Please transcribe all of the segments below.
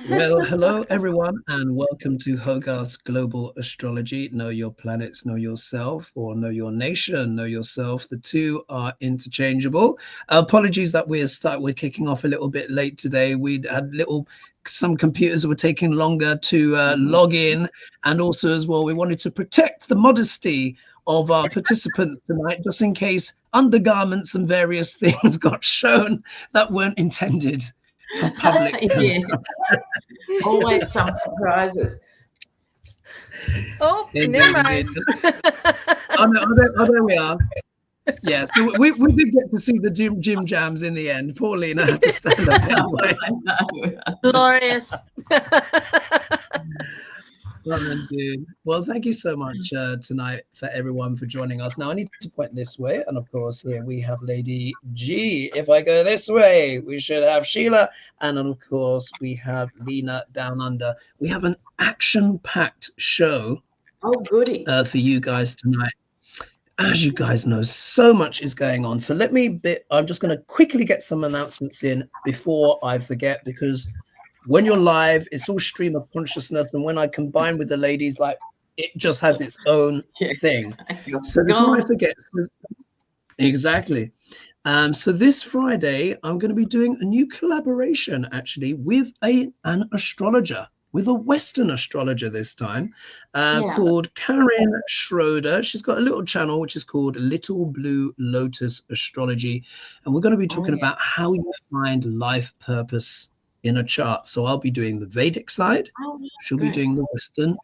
Well, hello everyone, and welcome to Hogarth's Global Astrology. Know your planets, know yourself, or know your nation, know yourself. The two are interchangeable. Apologies that we're kicking off a little bit late today. We had some computers were taking longer to log in, and also as well we wanted to protect the modesty of our participants tonight, just in case undergarments and various things got shown that weren't intended for public consumption. Always some surprises. Oh, never mind. Oh, there we are. Yeah, so we did get to see the gym jams in the end. Poor Lena had to stand up anyway. Glorious. Well, thank you so much tonight for everyone for joining us. Now I need to point this way, and of course here we have Lady G. If I go this way, we should have Sheila, and then of course we have Lena down under. We have an action-packed show for you guys tonight. As you guys know, so much is going on. So I'm just going to quickly get some announcements in before I forget, because when you're live, it's all stream of consciousness, and when I combine with the ladies, like, it just has its own thing. So before I forget, exactly. So this Friday, I'm going to be doing a new collaboration, actually, with an astrologer, with a Western astrologer this time, called Karen Schroeder. She's got a little channel which is called Little Blue Lotus Astrology, and we're going to be talking about how you find life purpose in a chart. So I'll be doing the Vedic side. She'll be doing the Western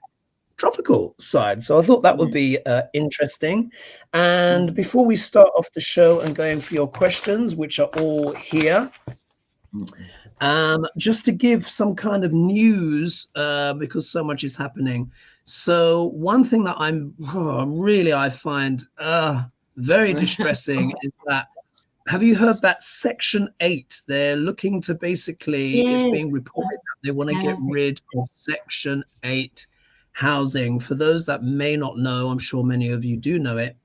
tropical side. So I thought that would be interesting. And before we start off the show and going for your questions, which are all here, just to give some kind of news, because so much is happening. So one thing that I find very distressing is that, have you heard that Section 8? They're looking to basically, it's being reported that they want to get rid of Section 8 housing. For those that may not know, I'm sure many of you do know it,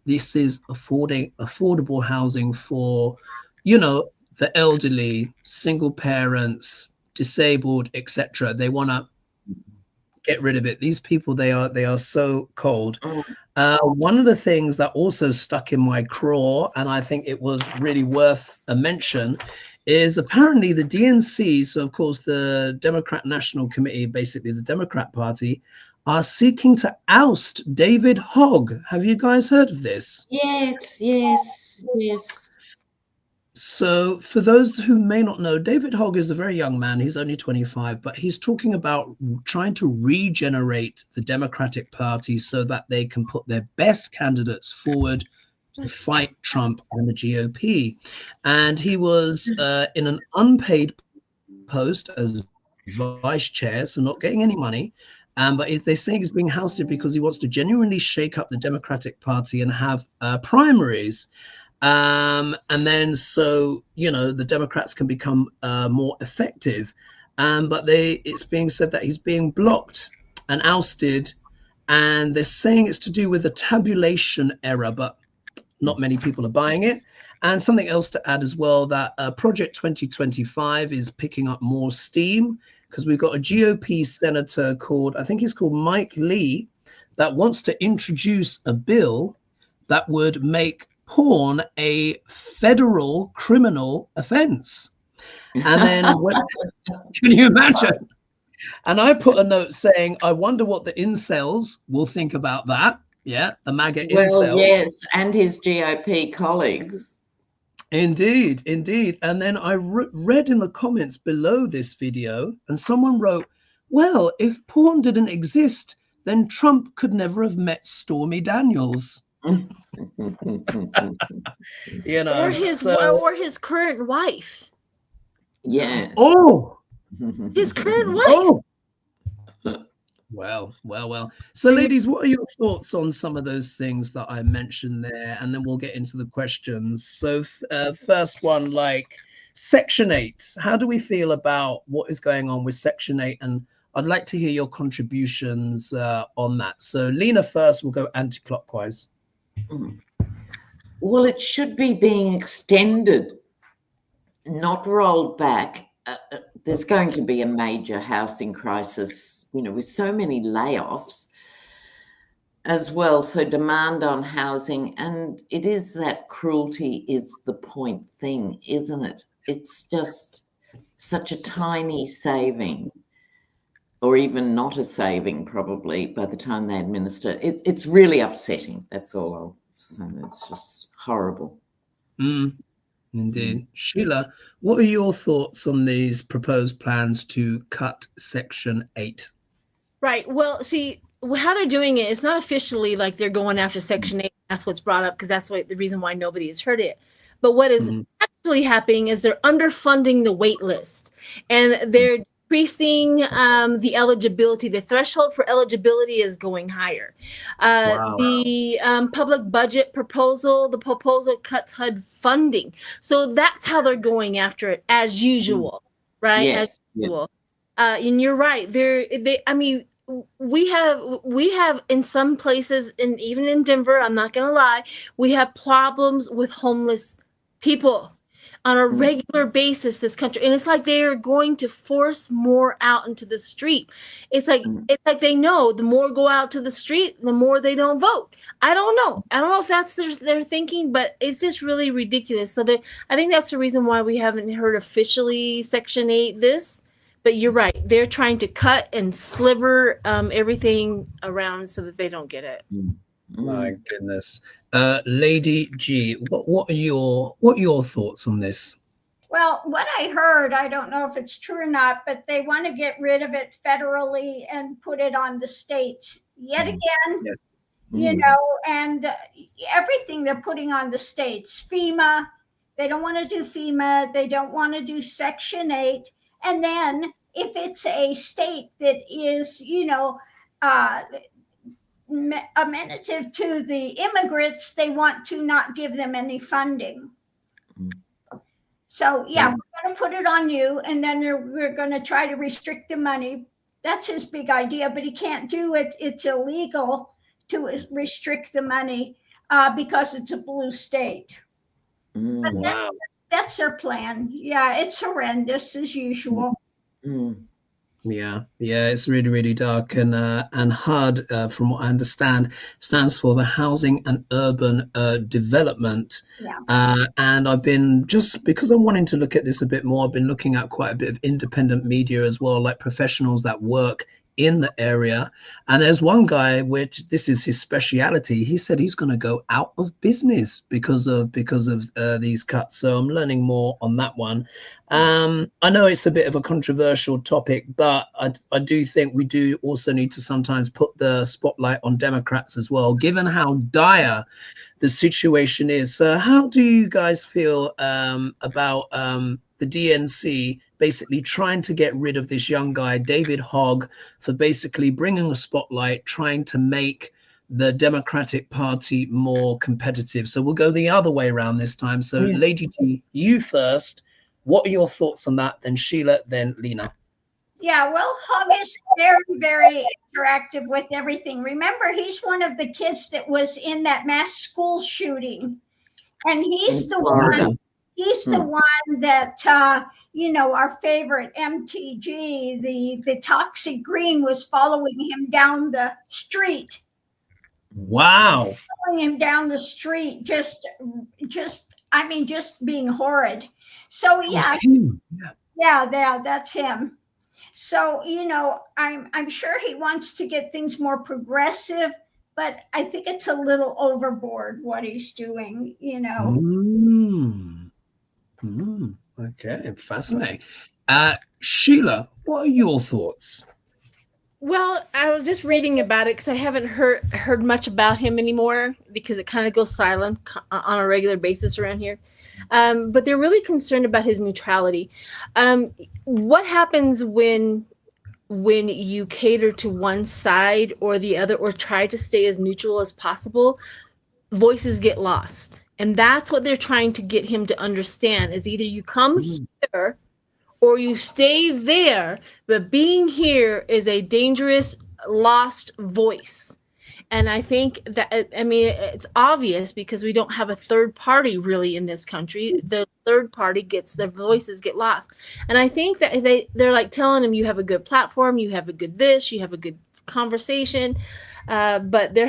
this is affordable housing for, the elderly, single parents, disabled, etc. They want to get rid of it. These people, they are so cold. One of the things that also stuck in my craw, and I think it was really worth a mention, is apparently the DNC, so of course the Democrat National Committee, basically the Democrat Party, are seeking to oust David Hogg. Have you guys heard of this? Yes. So for those who may not know, David Hogg is a very young man. He's only 25, but he's talking about trying to regenerate the Democratic Party so that they can put their best candidates forward to fight Trump and the GOP. And he was in an unpaid post as vice chair, so not getting any money. But they're saying he's being ousted because he wants to genuinely shake up the Democratic Party and have primaries. And then so, the Democrats can become more effective. But it's being said that he's being blocked and ousted. And they're saying it's to do with a tabulation error, but not many people are buying it. And something else to add as well, that Project 2025 is picking up more steam, because we've got a GOP senator I think he's called Mike Lee, that wants to introduce a bill that would make porn a federal criminal offense. And then can you imagine? And I put a note saying, I wonder what the incels will think about that. Yeah, the MAGA incel. Yes, and his GOP colleagues. Indeed. And then I read in the comments below this video, and someone wrote, well, if porn didn't exist, then Trump could never have met Stormy Daniels. Or his current wife. Yeah. Oh, his current wife. Well. So ladies, what are your thoughts on some of those things that I mentioned there? And then we'll get into the questions. So first one, like Section 8, how do we feel about what is going on with Section 8? And I'd like to hear your contributions on that. So Lena first, we'll go anti-clockwise. Well, it should be being extended, not rolled back, there's going to be a major housing crisis, with so many layoffs as well. So demand on housing, and it is that cruelty is the point thing, isn't it? It's just such a tiny saving, or even not a saving probably by the time they administer. It's really upsetting. That's all I'll say. It's just horrible. Indeed. Sheila, what are your thoughts on these proposed plans to cut Section 8? Right. Well, see, how they're doing it, it's not officially like they're going after Section 8. That's what's brought up, because that's the reason why nobody has heard it. But what is actually happening is they're underfunding the wait list, and they're increasing the eligibility. The threshold for eligibility is going higher. The public budget proposal, the proposal cuts HUD funding. So that's how they're going after it, as usual, right? Yes. As usual. And you're right. We have in some places, and even in Denver, I'm not going to lie, we have problems with homeless people on a regular basis, this country. And it's like they're going to force more out into the street. It's like they know the more go out to the street, the more they don't vote. I don't know if that's their thinking, but it's just really ridiculous. So I think that's the reason why we haven't heard officially Section 8 this. But you're right. They're trying to cut and sliver everything around so that they don't get it. My goodness. Lady G, what are your thoughts on this? Well, what I heard, I don't know if it's true or not, but they want to get rid of it federally and put it on the states yet again. And everything they're putting on the states. FEMA, they don't want to do FEMA. They don't want to do Section 8. And then if it's a state that is, amenative to the immigrants, they want to not give them any funding. So, we're going to put it on you, and then we're going to try to restrict the money. That's his big idea, but he can't do it. It's illegal to restrict the money because it's a blue state. Wow. That's their plan. Yeah, it's horrendous as usual. Yeah, it's really, really dark. And HUD, from what I understand, stands for the Housing and Urban Development. And I've been, just because I'm wanting to look at this a bit more, I've been looking at quite a bit of independent media as well, like professionals that work in the area. And there's one guy, which this is his speciality. He said he's going to go out of business because of these cuts. So I'm learning more on that one. I know it's a bit of a controversial topic, but I do think we do also need to sometimes put the spotlight on Democrats as well, given how dire the situation is. So how do you guys feel about the DNC basically trying to get rid of this young guy, David Hogg, for basically bringing a spotlight, trying to make the Democratic Party more competitive? So we'll go the other way around this time. So Lady G, you first. What are your thoughts on that? Then Sheila, then Lena. Yeah, well, Hogg is very, very interactive with everything. Remember, he's one of the kids that was in that mass school shooting. And he's the one. He's the one that, our favorite MTG, the Toxic Green, was following him down the street. Wow. Following him down the street, just being horrid. So, that's him. So, I'm sure he wants to get things more progressive, but I think it's a little overboard what he's doing, Okay, fascinating. Sheila, what are your thoughts? Well, I was just reading about it because I haven't heard much about him anymore, because it kind of goes silent on a regular basis around here. But they're really concerned about his neutrality. What happens when you cater to one side or the other, or try to stay as neutral as possible? Voices get lost. And that's what they're trying to get him to understand, is either you come here or you stay there, but being here is a dangerous, lost voice. And I think that, it's obvious because we don't have a third party really in this country. The third party gets their voices get lost. And I think that they're like telling them, you have a good platform, you have a good this, you have a good conversation, but they're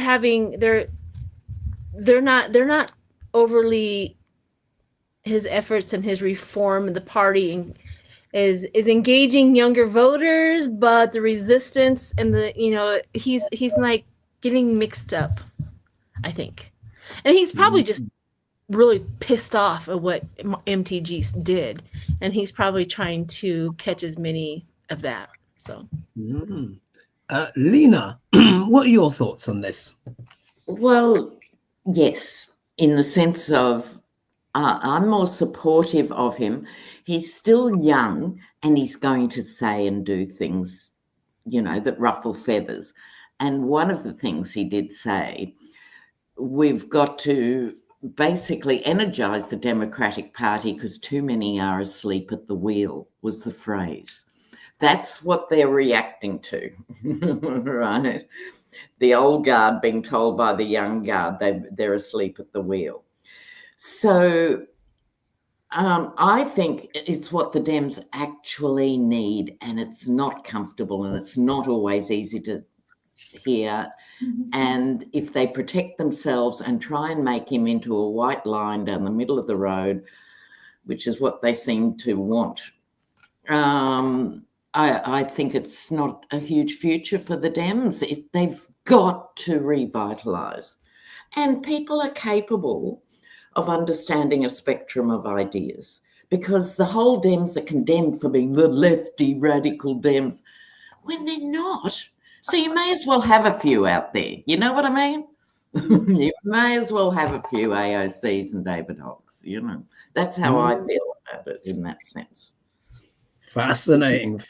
not overly, his efforts and his reform in the party is engaging younger voters, but the resistance and he's like getting mixed up, I think. And he's probably just really pissed off at what MTG did, and he's probably trying to catch as many of that. So Lena, what are your thoughts on this? Well, yes, in the sense of I'm more supportive of him. He's still young, and he's going to say and do things, that ruffle feathers. And one of the things he did say, we've got to basically energize the Democratic Party because too many are asleep at the wheel, was the phrase. That's what they're reacting to, right? The old guard being told by the young guard they're asleep at the wheel. So I think it's what the Dems actually need, and it's not comfortable and it's not always easy to hear. And if they protect themselves and try and make him into a white line down the middle of the road, which is what they seem to want, I think it's not a huge future for the Dems. They've got to revitalise. And people are capable of understanding a spectrum of ideas, because the whole Dems are condemned for being the lefty radical Dems when they're not. So you may as well have a few out there. You know what I mean? You may as well have a few AOCs and David Hoggs. That's how I feel about it in that sense. Fascinating.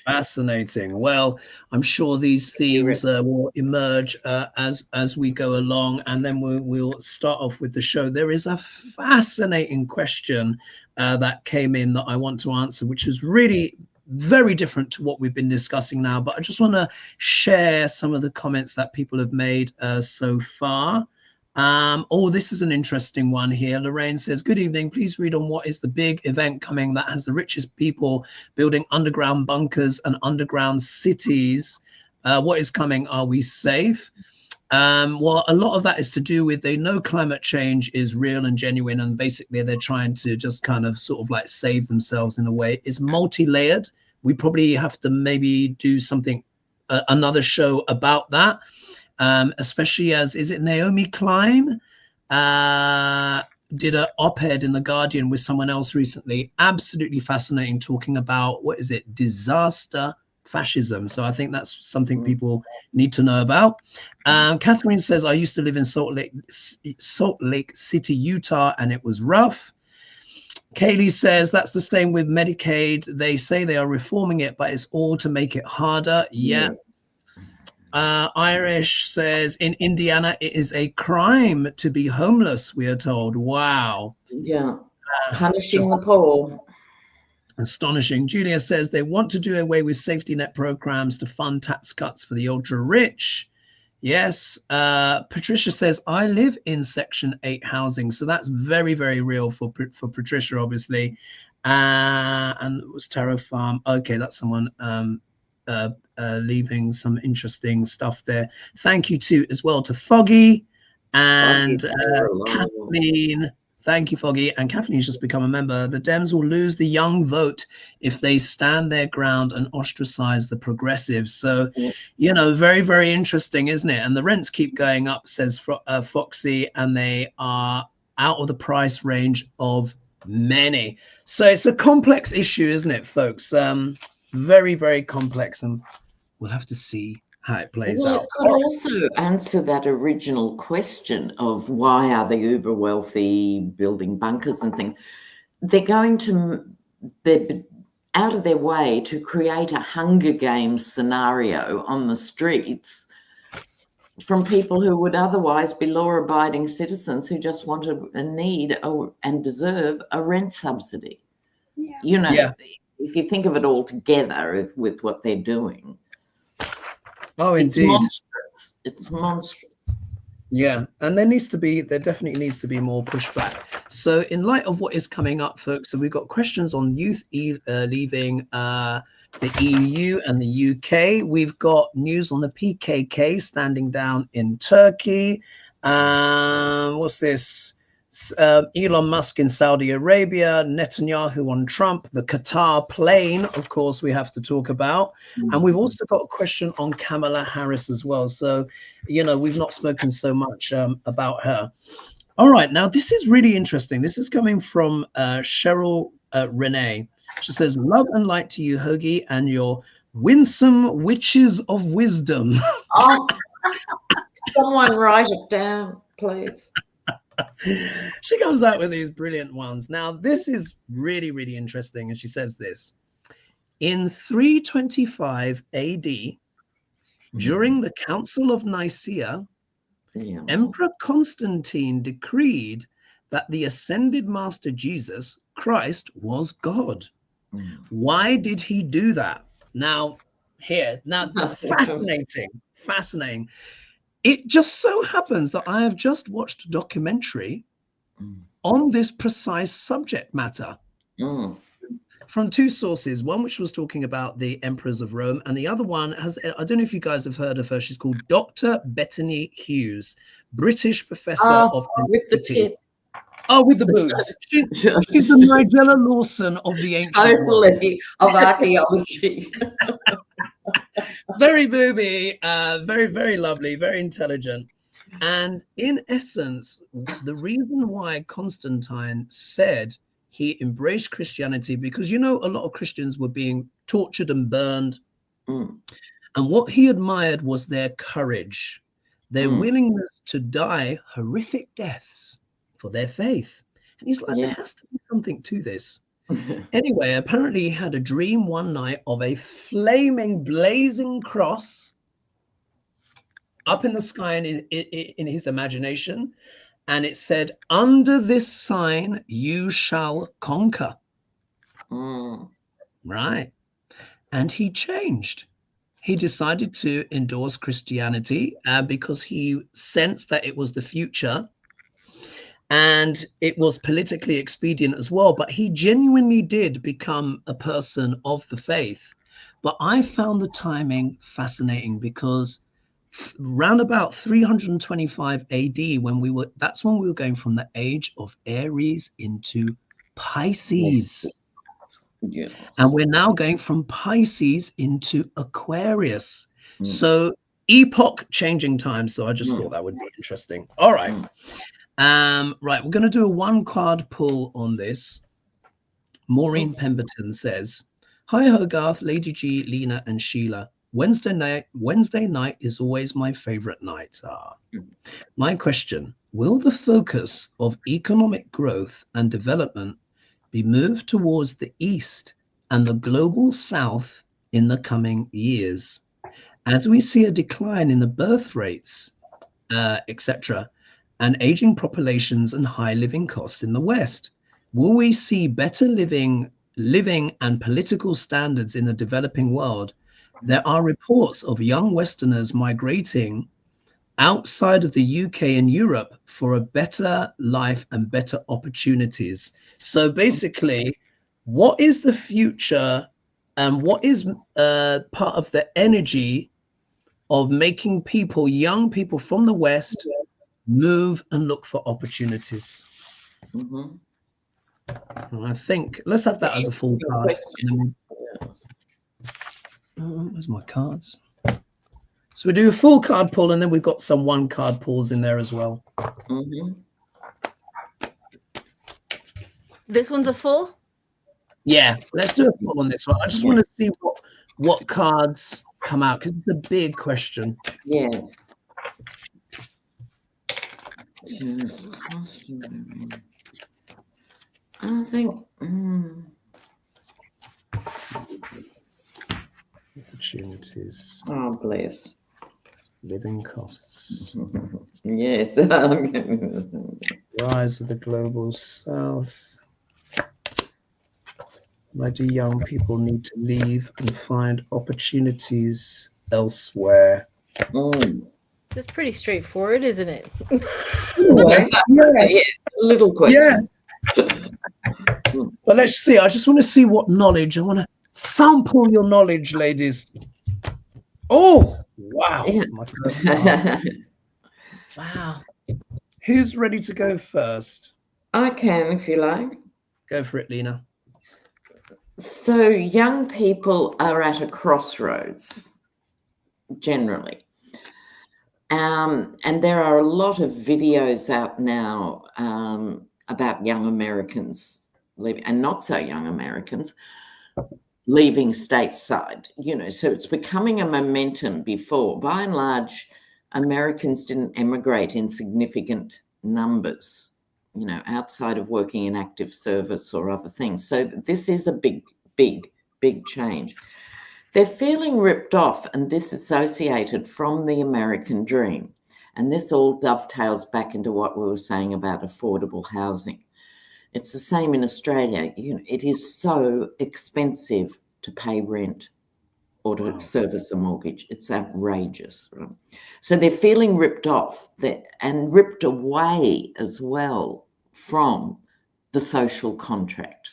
Well, I'm sure these themes will emerge as we go along, and then we'll start off with the show. There is a fascinating question that came in that I want to answer, which is really very different to what we've been discussing now, but I just want to share some of the comments that people have made so far. This is an interesting one here. Lorraine says, good evening, please read on what is the big event coming that has the richest people building underground bunkers and underground cities. What is coming? Are we safe? Well, a lot of that is to do with, they know climate change is real and genuine, and basically they're trying to just kind of sort of like save themselves in a way. It's multi-layered. We probably have to maybe do something, another show about that. Especially as, is it Naomi Klein did an op-ed in The Guardian with someone else recently, absolutely fascinating, talking about, what is it, disaster fascism. So I think that's something people need to know about. Catherine says, I used to live in Salt Lake City, Utah, and it was rough. Kaylee says, that's the same with Medicaid. They say they are reforming it, but it's all to make it harder. Yeah. Irish says, in Indiana, it is a crime to be homeless, we are told. Wow. Yeah. Punishing the poor. Astonishing. Julia says they want to do away with safety net programs to fund tax cuts for the ultra rich. Yes. Patricia says, I live in Section 8 housing. So that's very, very real for Patricia, obviously. And it was Tarot Farm. Okay, that's someone leaving some interesting stuff there. Thank you as well to Foggy and Kathleen. Thank you, Foggy. And Kathleen's just become a member. The Dems will lose the young vote if they stand their ground and ostracize the progressives. So, very, very interesting, isn't it? And the rents keep going up, says Foxy, and they are out of the price range of many. So it's a complex issue, isn't it, folks? Very, very complex, and we'll have to see how it plays out. It could also answer that original question of why are the uber wealthy building bunkers and things. They're out of their way to create a Hunger Games scenario on the streets from people who would otherwise be law-abiding citizens who just want and need and deserve a rent subsidy. Yeah. If you think of it all together with what they're doing. Oh, indeed. It's monstrous. Yeah, and there definitely needs to be more pushback. So in light of what is coming up, folks, so we've got questions on youth leaving the EU and the UK. We've got news on the PKK standing down in Turkey. What's this? Elon Musk in Saudi Arabia, Netanyahu on Trump, the Qatar plane, of course, we have to talk about. And we've also got a question on Kamala Harris as well. So, you know, we've not spoken so much about her. All right, now this is really interesting. This is coming from Cheryl Renee. She says, love and light to you, Hoagie, and your winsome witches of wisdom. Oh, someone write it down, please. She comes out with these brilliant ones. Now, this is really, really interesting. And she says this. In 325 AD, during the Council of Nicaea, Emperor Constantine decreed that the ascended Master Jesus Christ was God. Why did he do that? Now, fascinating. It just so happens that I have just watched a documentary on this precise subject matter from two sources. One which was talking about the emperors of Rome, and the other one has, I don't know if you guys have heard of her. She's called Dr. Bettany Hughes, British professor of antiquity. With the boobs. She's the Nigella Lawson of the ancient world. Of archaeology. Very booby, very, very lovely, very intelligent. And in essence, the reason why Constantine said he embraced Christianity, because, you know, a lot of Christians were being tortured and burned. And what he admired was their courage, their willingness to die horrific deaths for their faith. And he's like, there has to be something to this. Anyway, apparently he had a dream one night of a flaming, blazing cross up in the sky in his imagination. And it said, under this sign, you shall conquer. Right. And he changed. He decided to endorse Christianity because he sensed that it was the future. And it was politically expedient as well, but he genuinely did become a person of the faith. But I found the timing fascinating because round about 325 AD, that's when we were going from the age of Aries into Pisces. And we're now going from Pisces into Aquarius. So epoch changing time. So I just thought that would be interesting. All right. Right, we're going to do a one card pull on this. Maureen Pemberton says, hi Hogarth, Lady G, Lena and Sheila. Wednesday night is always my favorite night. My question, will the focus of economic growth and development be moved towards the East and the global South in the coming years? As we see a decline in the birth rates, etc., and aging populations and high living costs in the West, will we see better living and political standards in the developing world? There are reports of young Westerners migrating outside of the UK and Europe for a better life and better opportunities. So basically, what is the future and what is part of the energy of making young people from the West, move and look for opportunities? I think let's have that as a full card. Where's my cards? So we do a full card pull, and then we've got some one card pulls in there as well. This one's a full? Yeah, let's do a pull on this one. I just want to see what cards come out because it's a big question. Yeah. I think opportunities. Oh, bless. Living costs. Yes. Rise of the global South. Why do young people need to leave and find opportunities elsewhere? It's pretty straightforward, isn't it? Anyway, Yeah, a little question. But let's see. I just want to see what knowledge. I want to sample your knowledge, ladies. Oh, wow. Yeah. My first card. Wow. Who's ready to go first? I can, if you like. Go for it, Lena. So young people are at a crossroads, generally. And there are a lot of videos out now about young Americans leaving, and not so young Americans leaving stateside, so it's becoming a momentum. Before, by and large, Americans didn't emigrate in significant numbers, outside of working in active service or other things. So this is a big change. They're feeling ripped off and disassociated from the American dream. And this all dovetails back into what we were saying about affordable housing. It's the same in Australia. It is so expensive to pay rent or to service a mortgage. It's outrageous, right? So they're feeling ripped off and ripped away as well from the social contract.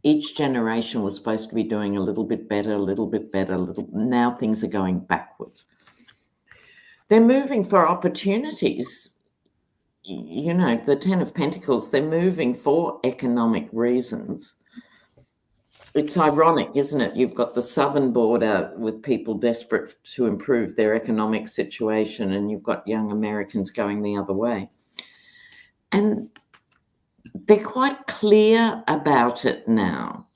Each generation was supposed to be doing a little bit better, now things are going backwards. They're moving for opportunities. The Ten of Pentacles, they're moving for economic reasons. It's ironic, isn't it? You've got the southern border with people desperate to improve their economic situation, and you've got young Americans going the other way. And they're quite clear about it now.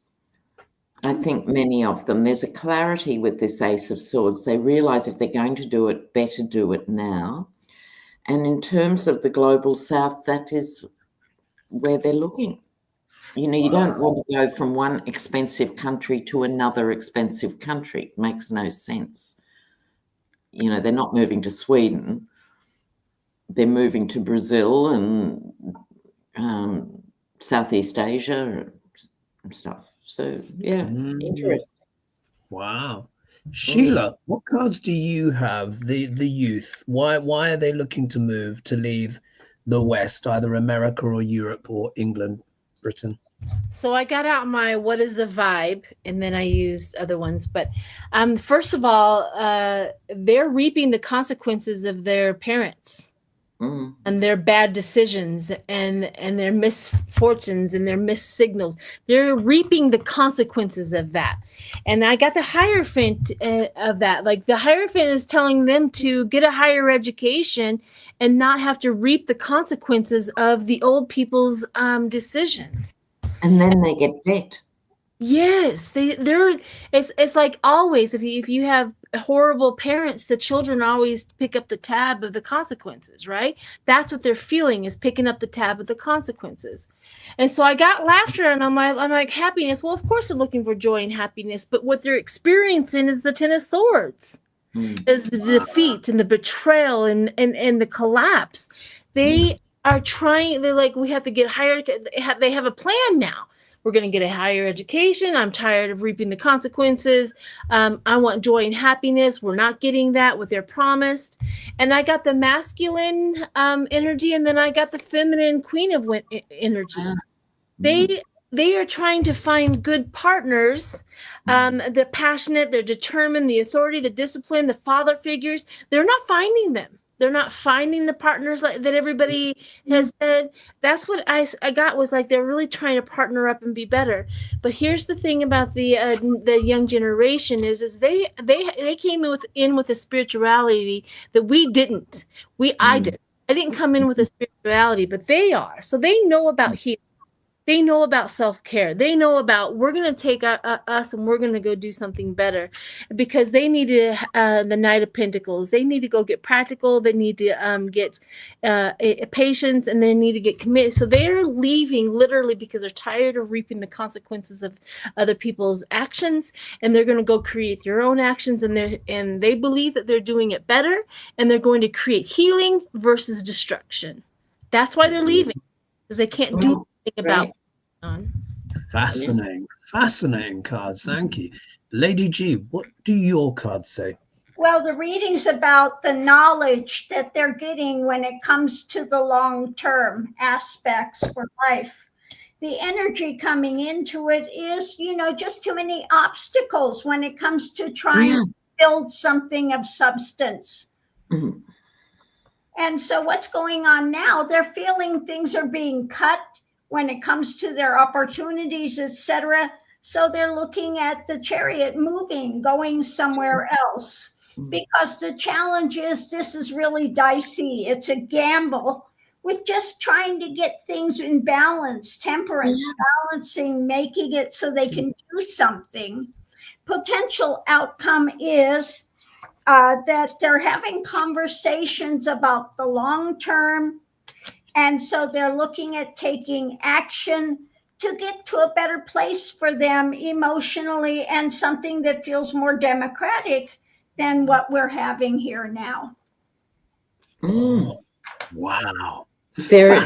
I think many of them, there's a clarity with this Ace of Swords. They realise if they're going to do it, better do it now. And in terms of the global south, that is where they're looking. You don't want to go from one expensive country to another expensive country. It makes no sense. They're not moving to Sweden. They're moving to Brazil and Southeast Asia and stuff. So, yeah, interesting. Wow. Sheila, what cards do you have? The youth. Why are they looking to move, to leave the West, either America or Europe or England, Britain? So I got out my what is the vibe, and then I used other ones. But first of all, they're reaping the consequences of their parents and their bad decisions and their misfortunes and their missed signals. They're reaping the consequences of that. And I got the Hierophant of that. Like the Hierophant is telling them to get a higher education and not have to reap the consequences of the old people's decisions. And then they get debt. Yes, they're. It's like always. If you have horrible parents, the children always pick up the tab of the consequences, right? That's what they're feeling, is picking up the tab of the consequences. And so I got laughter, and I'm like happiness. Well, of course they're looking for joy and happiness, but what they're experiencing is the Ten of Swords, is the defeat and the betrayal and the collapse. They are trying. They're like, we have to get higher. They have a plan now. We're going to get a higher education. I'm tired of reaping the consequences. I want joy and happiness. We're not getting that, what they're promised. And I got the masculine energy, and then I got the feminine Queen of energy. They are trying to find good partners. They're passionate. They're determined. The authority, the discipline, the father figures. They're not finding them. They're not finding the partners that everybody has said. That's what I got, was like they're really trying to partner up and be better. But here's the thing about the young generation is they came in with a spirituality that we didn't. I didn't. I didn't come in with a spirituality, but they are. So they know about healing. They know about self-care. They know about, we're going to take us and we're going to go do something better, because they needed the Knight of Pentacles. They need to go get practical. They need to get patience, and they need to get committed. So they're leaving literally because they're tired of reaping the consequences of other people's actions, and they're going to go create their own actions, and they believe that they're doing it better, and they're going to create healing versus destruction. That's why they're leaving, because they can't do about fascinating cards. Thank you. Lady G, what do your cards say? Well, the reading's about the knowledge that they're getting when it comes to the long-term aspects for life. The energy coming into it is, just too many obstacles when it comes to trying to build something of substance. Mm. And so what's going on now, they're feeling things are being cut when it comes to their opportunities, etc. So they're looking at the Chariot moving, going somewhere else, because the challenge is this is really dicey. It's a gamble with just trying to get things in balance, temperance, balancing, making it so they can do something. Potential outcome is that they're having conversations about the long term. And so they're looking at taking action to get to a better place for them emotionally, and something that feels more democratic than what we're having here now. Oh, wow. They're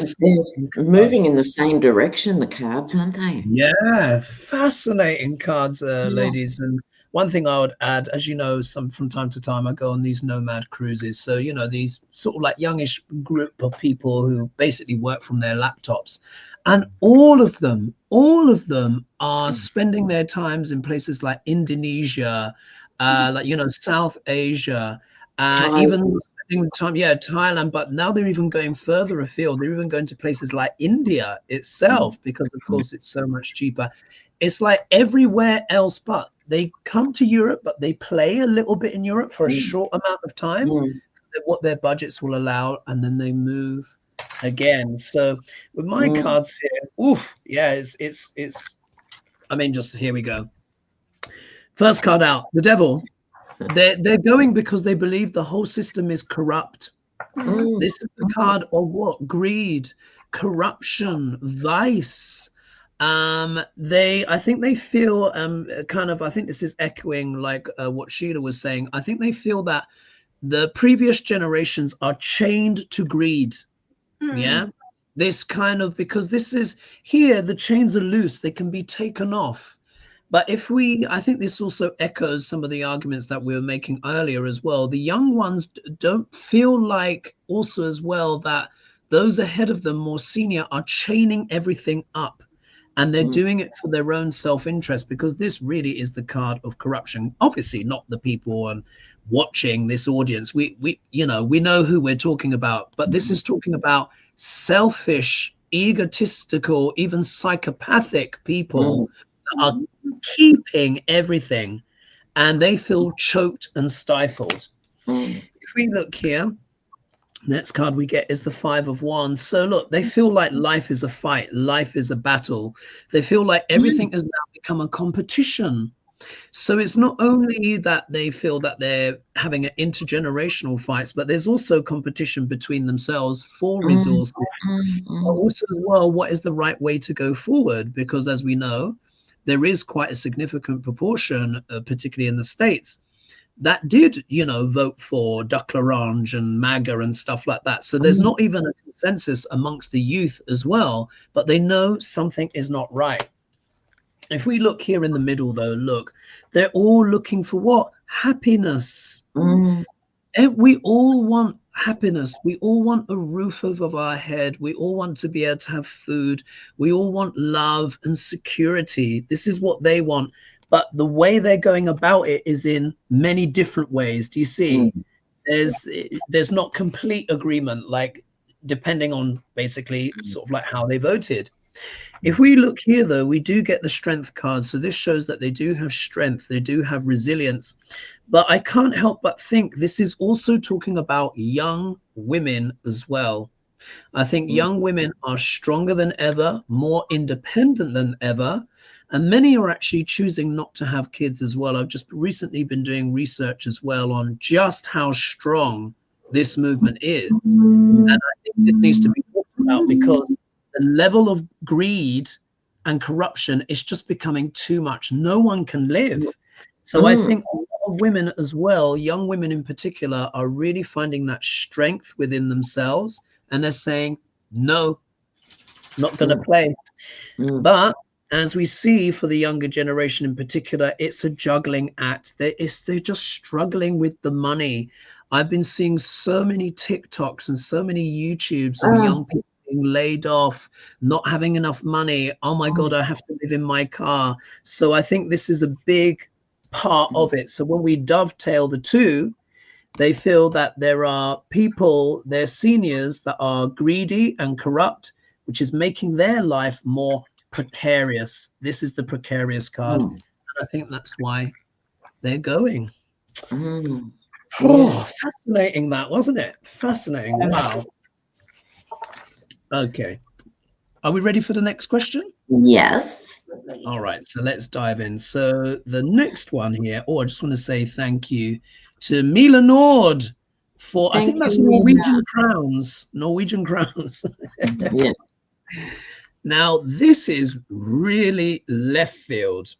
moving in the same direction, the cards, aren't they? Yeah, fascinating cards, ladies. And one thing I would add, as you know, from time to time I go on these nomad cruises. So, these sort of like youngish group of people who basically work from their laptops. And all of them are spending their times in places like Indonesia, South Asia, even time, Thailand, but now they're even going further afield. They're even going to places like India itself, because of course it's so much cheaper. It's like everywhere else, but they come to Europe, but they play a little bit in Europe for a short amount of time, what their budgets will allow, and then they move again. So with my cards here, it's I mean, just here we go. First card out, the Devil. They're going because they believe the whole system is corrupt. This is the card of what? Greed, corruption, vice. I think they feel I think this is echoing like what Sheila was saying. I think they feel that the previous generations are chained to greed. Yeah, this kind of, because this is here, the chains are loose, they can be taken off. But I think this also echoes some of the arguments that we were making earlier as well. The young ones don't feel like also as well that those ahead of them, more senior, are chaining everything up, and they're doing it for their own self-interest, because this really is the card of corruption. Obviously not the people and watching this audience. We know who we're talking about, but this is talking about selfish, egotistical, even psychopathic people that are keeping everything, and they feel choked and stifled. If we look here, next card we get is the Five of Wands. So look, they feel like life is a fight, life is a battle. They feel like everything has now become a competition. So it's not only that they feel that they're having an intergenerational fights, but there's also competition between themselves for resources. But also as well, what is the right way to go forward? Because as we know, there is quite a significant proportion, particularly in the States, that did, vote for Duck L'Orange and MAGA and stuff like that. So there's not even a consensus amongst the youth as well, but they know something is not right. If we look here in the middle, though, look, they're all looking for what? Happiness. We all want happiness. We all want a roof over our head. We all want to be able to have food. We all want love and security. This is what they want. But the way they're going about it is in many different ways. Do you see? There's not complete agreement, like depending on basically sort of like how they voted. If we look here, though, we do get the Strength card. So this shows that they do have strength. They do have resilience. But I can't help but think this is also talking about young women as well. I think young women are stronger than ever, more independent than ever. And many are actually choosing not to have kids as well. I've just recently been doing research as well on just how strong this movement is. And I think this needs to be talked about, because the level of greed and corruption is just becoming too much. No one can live. So I think a lot of women as well, young women in particular, are really finding that strength within themselves. And they're saying, no, not going to play. But as we see for the younger generation in particular, it's a juggling act. They're just struggling with the money. I've been seeing so many TikToks and so many YouTubes of young people being laid off, not having enough money. Oh my God, I have to live in my car. So I think this is a big part of it. So when we dovetail the two, they feel that there are people, their seniors, that are greedy and corrupt, which is making their life more precarious. This is the precarious card. And I think that's why they're going. Oh, fascinating that, wasn't it? Fascinating. Wow. Okay. Are we ready for the next question? Yes. All right. So let's dive in. So the next one here. Oh, I just want to say thank you to Mila Nord for, I think that's Norwegian crowns. Norwegian crowns. Yeah. Now, this is really left field.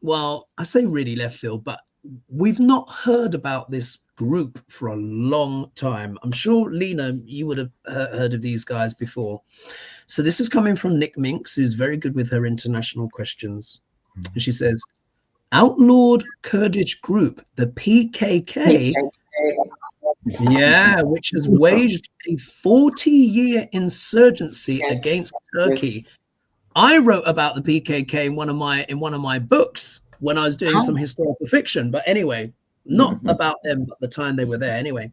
Well, I say really left field, but we've not heard about this group for a long time. I'm sure, Lena, you would have heard of these guys before. So this is coming from Nick Minks, who's very good with her international questions. And she says, outlawed Kurdish group, the PKK, yeah, which has waged a 40-year insurgency against Turkey. I wrote about the PKK in one of my books when I was doing some historical fiction. But anyway, not about them, but the time they were there. Anyway,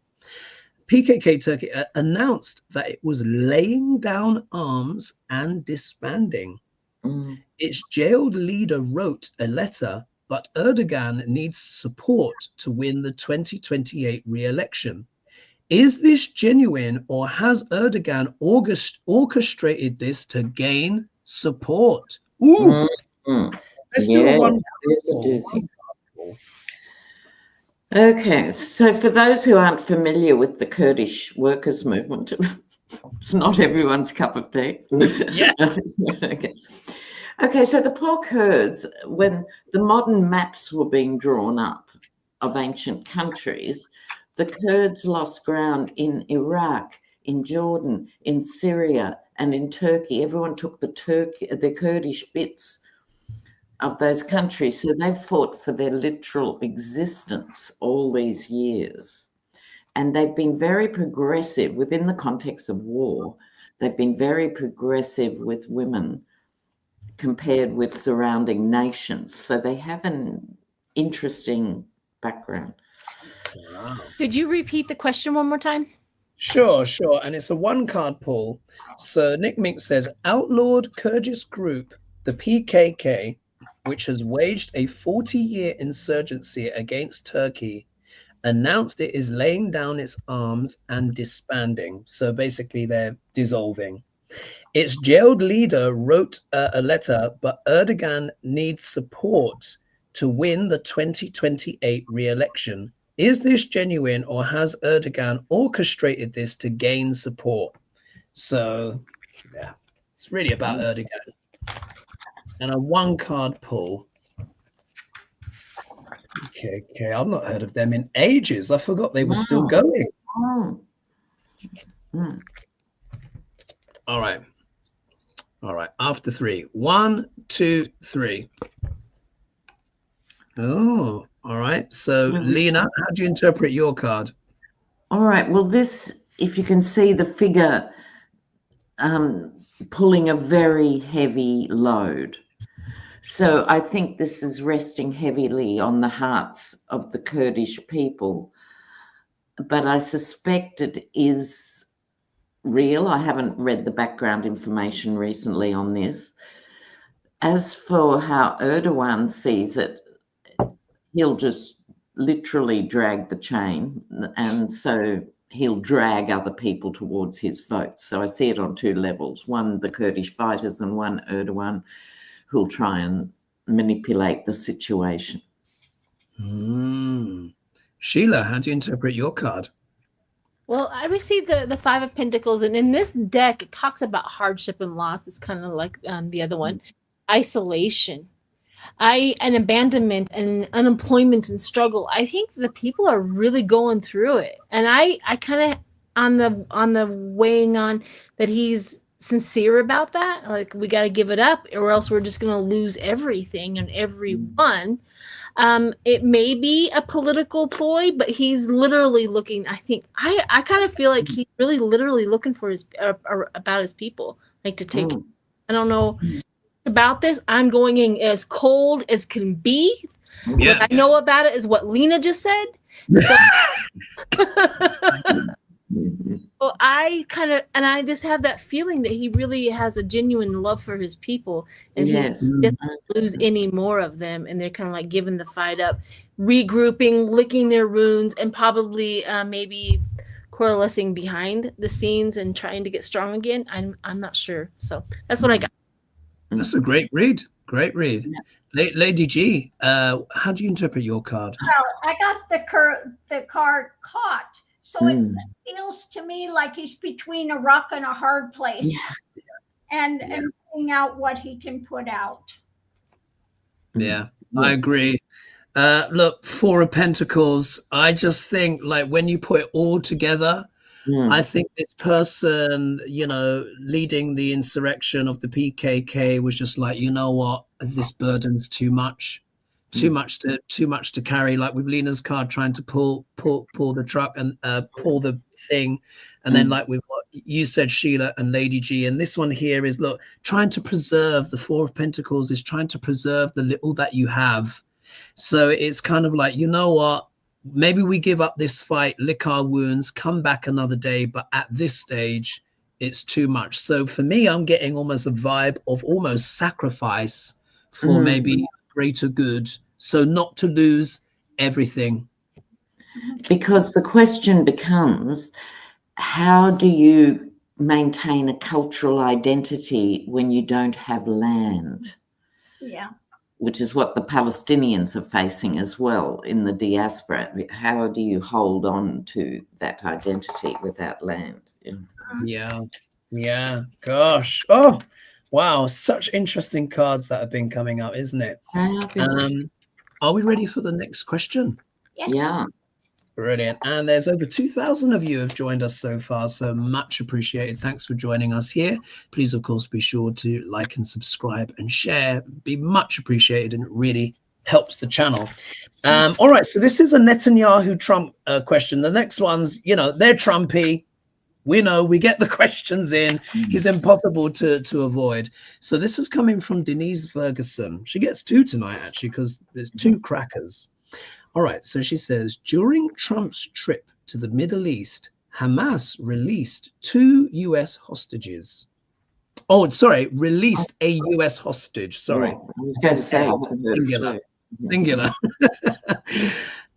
PKK Turkey announced that it was laying down arms and disbanding. Its jailed leader wrote a letter, but Erdogan needs support to win the 2028 re-election. Is this genuine, or has Erdogan orchestrated this to gain support? Ooh. Let's do a one. Okay, so for those who aren't familiar with the Kurdish workers' movement, it's not everyone's cup of tea. Yeah. Okay, so the poor Kurds, when the modern maps were being drawn up of ancient countries, the Kurds lost ground in Iraq, in Jordan, in Syria, and in Turkey. Everyone took the Kurdish bits of those countries. So they fought for their literal existence all these years. And they've been very progressive within the context of war. They've been very progressive with women compared with surrounding nations. So they have an interesting background. Wow. Could you repeat the question one more time? Sure. And it's a one-card pull. So Nick Mink says, outlawed Kurdish group, the PKK, which has waged a 40-year insurgency against Turkey, announced it is laying down its arms and disbanding. So basically they're dissolving. Its jailed leader wrote a letter, but Erdogan needs support to win the 2028 re-election. Is this genuine, or has Erdogan orchestrated this to gain support? So, yeah, it's really about Erdogan. And a one-card pull. Okay, I've not heard of them in ages. I forgot they were still going. All right. After three. 1, 2, 3. Oh, all right. So, Lena, how do you interpret your card? All right. Well, this, if you can see the figure pulling a very heavy load. So I think this is resting heavily on the hearts of the Kurdish people. But I suspect it is real. I haven't read the background information recently on this. As for how Erdogan sees it, he'll just literally drag the chain, and so he'll drag other people towards his votes. So I see it on two levels, one the Kurdish fighters and one Erdogan, who'll try and manipulate the situation. Sheila, how do you interpret your card? Well, I received the Five of Pentacles, and in this deck, it talks about hardship and loss. It's kind of like the other one, isolation, and abandonment and unemployment and struggle. I think the people are really going through it, and I kind of on the weighing on that he's sincere about that. Like, we got to give it up, or else we're just going to lose everything and everyone. It may be a political ploy, but he's literally looking. I think I kind of feel like he's really literally looking for his about his people, like to take. I don't know about this. I'm going in as cold as can be. Yeah. What I know about it is what Lena just said. So, well, I just have that feeling that he really has a genuine love for his people, and he doesn't lose any more of them. And they're kind of like giving the fight up, regrouping, licking their wounds, and probably maybe coalescing behind the scenes and trying to get strong again. I'm not sure. So that's what I got. That's a great read. Great read. Lady G, how do you interpret your card? Well, I got the card caught. So it just feels to me like he's between a rock and a hard place, and figuring out what he can put out. Yeah, I agree. Look, Four of Pentacles, I just think, like, when you put it all together, I think this person, you know, leading the insurrection of the PKK was just like, you know what, this burden's too much. Too much to carry, like with Lena's card, trying to pull the truck and pull the thing, and then like with what you said, Sheila and Lady G, and this one here is, look, trying to preserve. The Four of Pentacles is trying to preserve the little that you have. So it's kind of like, you know what, maybe we give up this fight, lick our wounds, come back another day, but at this stage it's too much. So for me, I'm getting almost a vibe of almost sacrifice for maybe greater good, so not to lose everything. Because the question becomes, how do you maintain a cultural identity when you don't have land? Yeah. Which is what the Palestinians are facing as well in the diaspora. How do you hold on to that identity without land? Yeah. Gosh. Oh, wow. Such interesting cards that have been coming up, isn't it? Are we ready for the next question? Yes. Yeah. Brilliant. And there's over 2,000 of you have joined us so far, so much appreciated. Thanks for joining us here. Please, of course, be sure to like and subscribe and share. Be much appreciated, and it really helps the channel. All right, so this is a Netanyahu Trump question. The next one's, you know, they're Trumpy. We know, we get the questions in. He's impossible to avoid. So this is coming from Denise Ferguson. She gets two tonight, actually, because there's two crackers. All right, so she says, during Trump's trip to the Middle East, Hamas released 2 U.S. hostages. Oh, sorry, released a U.S. hostage. Sorry. I was going to say, singular.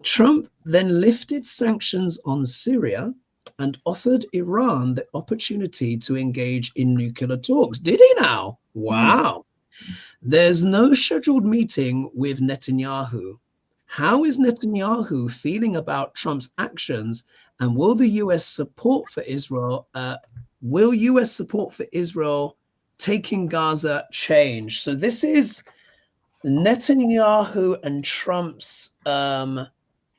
Trump then lifted sanctions on Syria and offered Iran the opportunity to engage in nuclear talks. Did he now? Wow. There's no scheduled meeting with Netanyahu. How is Netanyahu feeling about Trump's actions, and will the U.S. support for Israel? Will U.S. support for Israel taking Gaza change? So this is Netanyahu and Trump's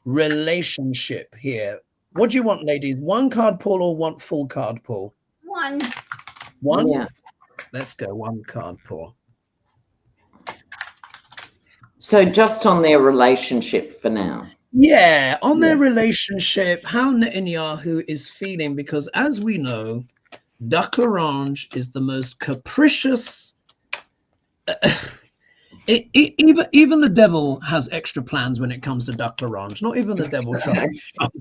relationship here. What do you want, ladies? One card pull or one full card pull? One. One? Yeah. Let's go one card pull. So just on their relationship for now. Yeah, on their relationship, how Netanyahu is feeling, because as we know, Duck Orange is the most capricious. Even the devil has extra plans when it comes to Duck Orange. Not even the devil trusts Trump.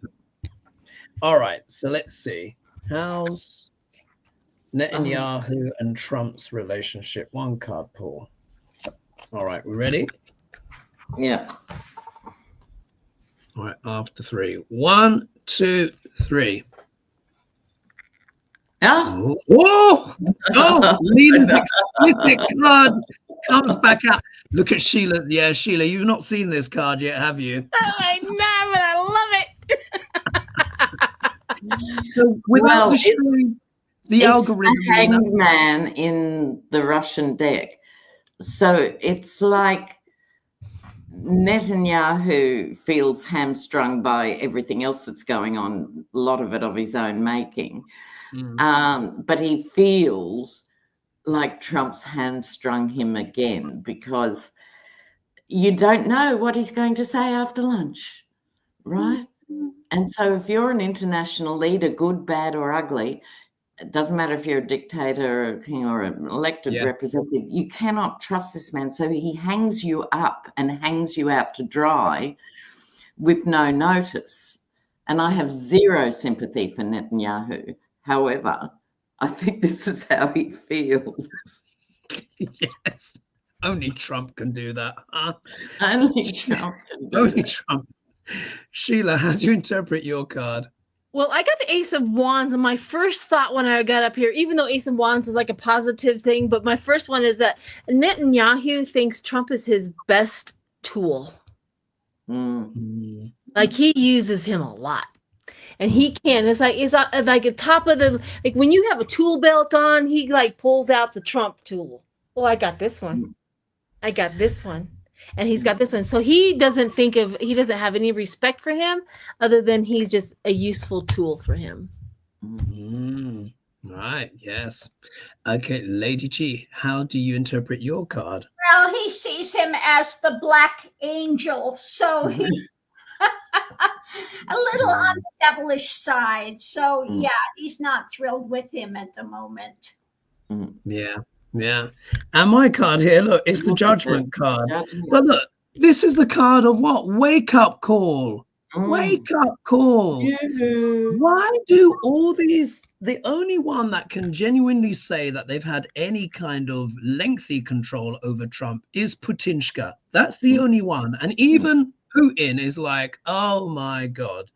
All right, so let's see. How's Netanyahu and Trump's relationship? One card pull. All right, we ready? Yeah. All right, after 3. 1, 2, 3. Oh. Whoa! Oh, Lena's explicit card comes back out. Look at Sheila. Yeah, Sheila, you've not seen this card yet, have you? Oh, I know, but I love it. So without destroying the algorithm, the Hanged Man in the Russian deck. So it's like Netanyahu feels hamstrung by everything else that's going on, a lot of it of his own making. But he feels like Trump's hamstrung him again because you don't know what he's going to say after lunch, right? And so if you're an international leader, good, bad, or ugly, it doesn't matter if you're a dictator or a king or an elected representative, you cannot trust this man. So he hangs you up and hangs you out to dry with no notice. And I have zero sympathy for Netanyahu. However, I think this is how he feels. Yes. Only Trump can do that. Huh? Only Trump can do Only that. Trump. Sheila, how do you interpret your card? Well, I got the Ace of Wands, and my first thought when I got up here, even though Ace of Wands is like a positive thing, but my first one is that Netanyahu thinks Trump is his best tool. Like he uses him a lot. And he can. It's like at top of the, like when you have a tool belt on, he like pulls out the Trump tool. Oh, I got this one. I got this one. And he's got this one. So he doesn't have any respect for him other than he's just a useful tool for him. Right. Yes. Okay. Lady G, how do you interpret your card? Well, he sees him as the black angel. So he's a little on the devilish side. So yeah, he's not thrilled with him at the moment. Yeah. Yeah. And my card here, look, it's the Judgment card. But look, this is the card of what? Wake up call. Wake up call. Why do all these, the only one that can genuinely say that they've had any kind of lengthy control over Trump is Putinska. That's the only one. And even Putin is like, oh my God.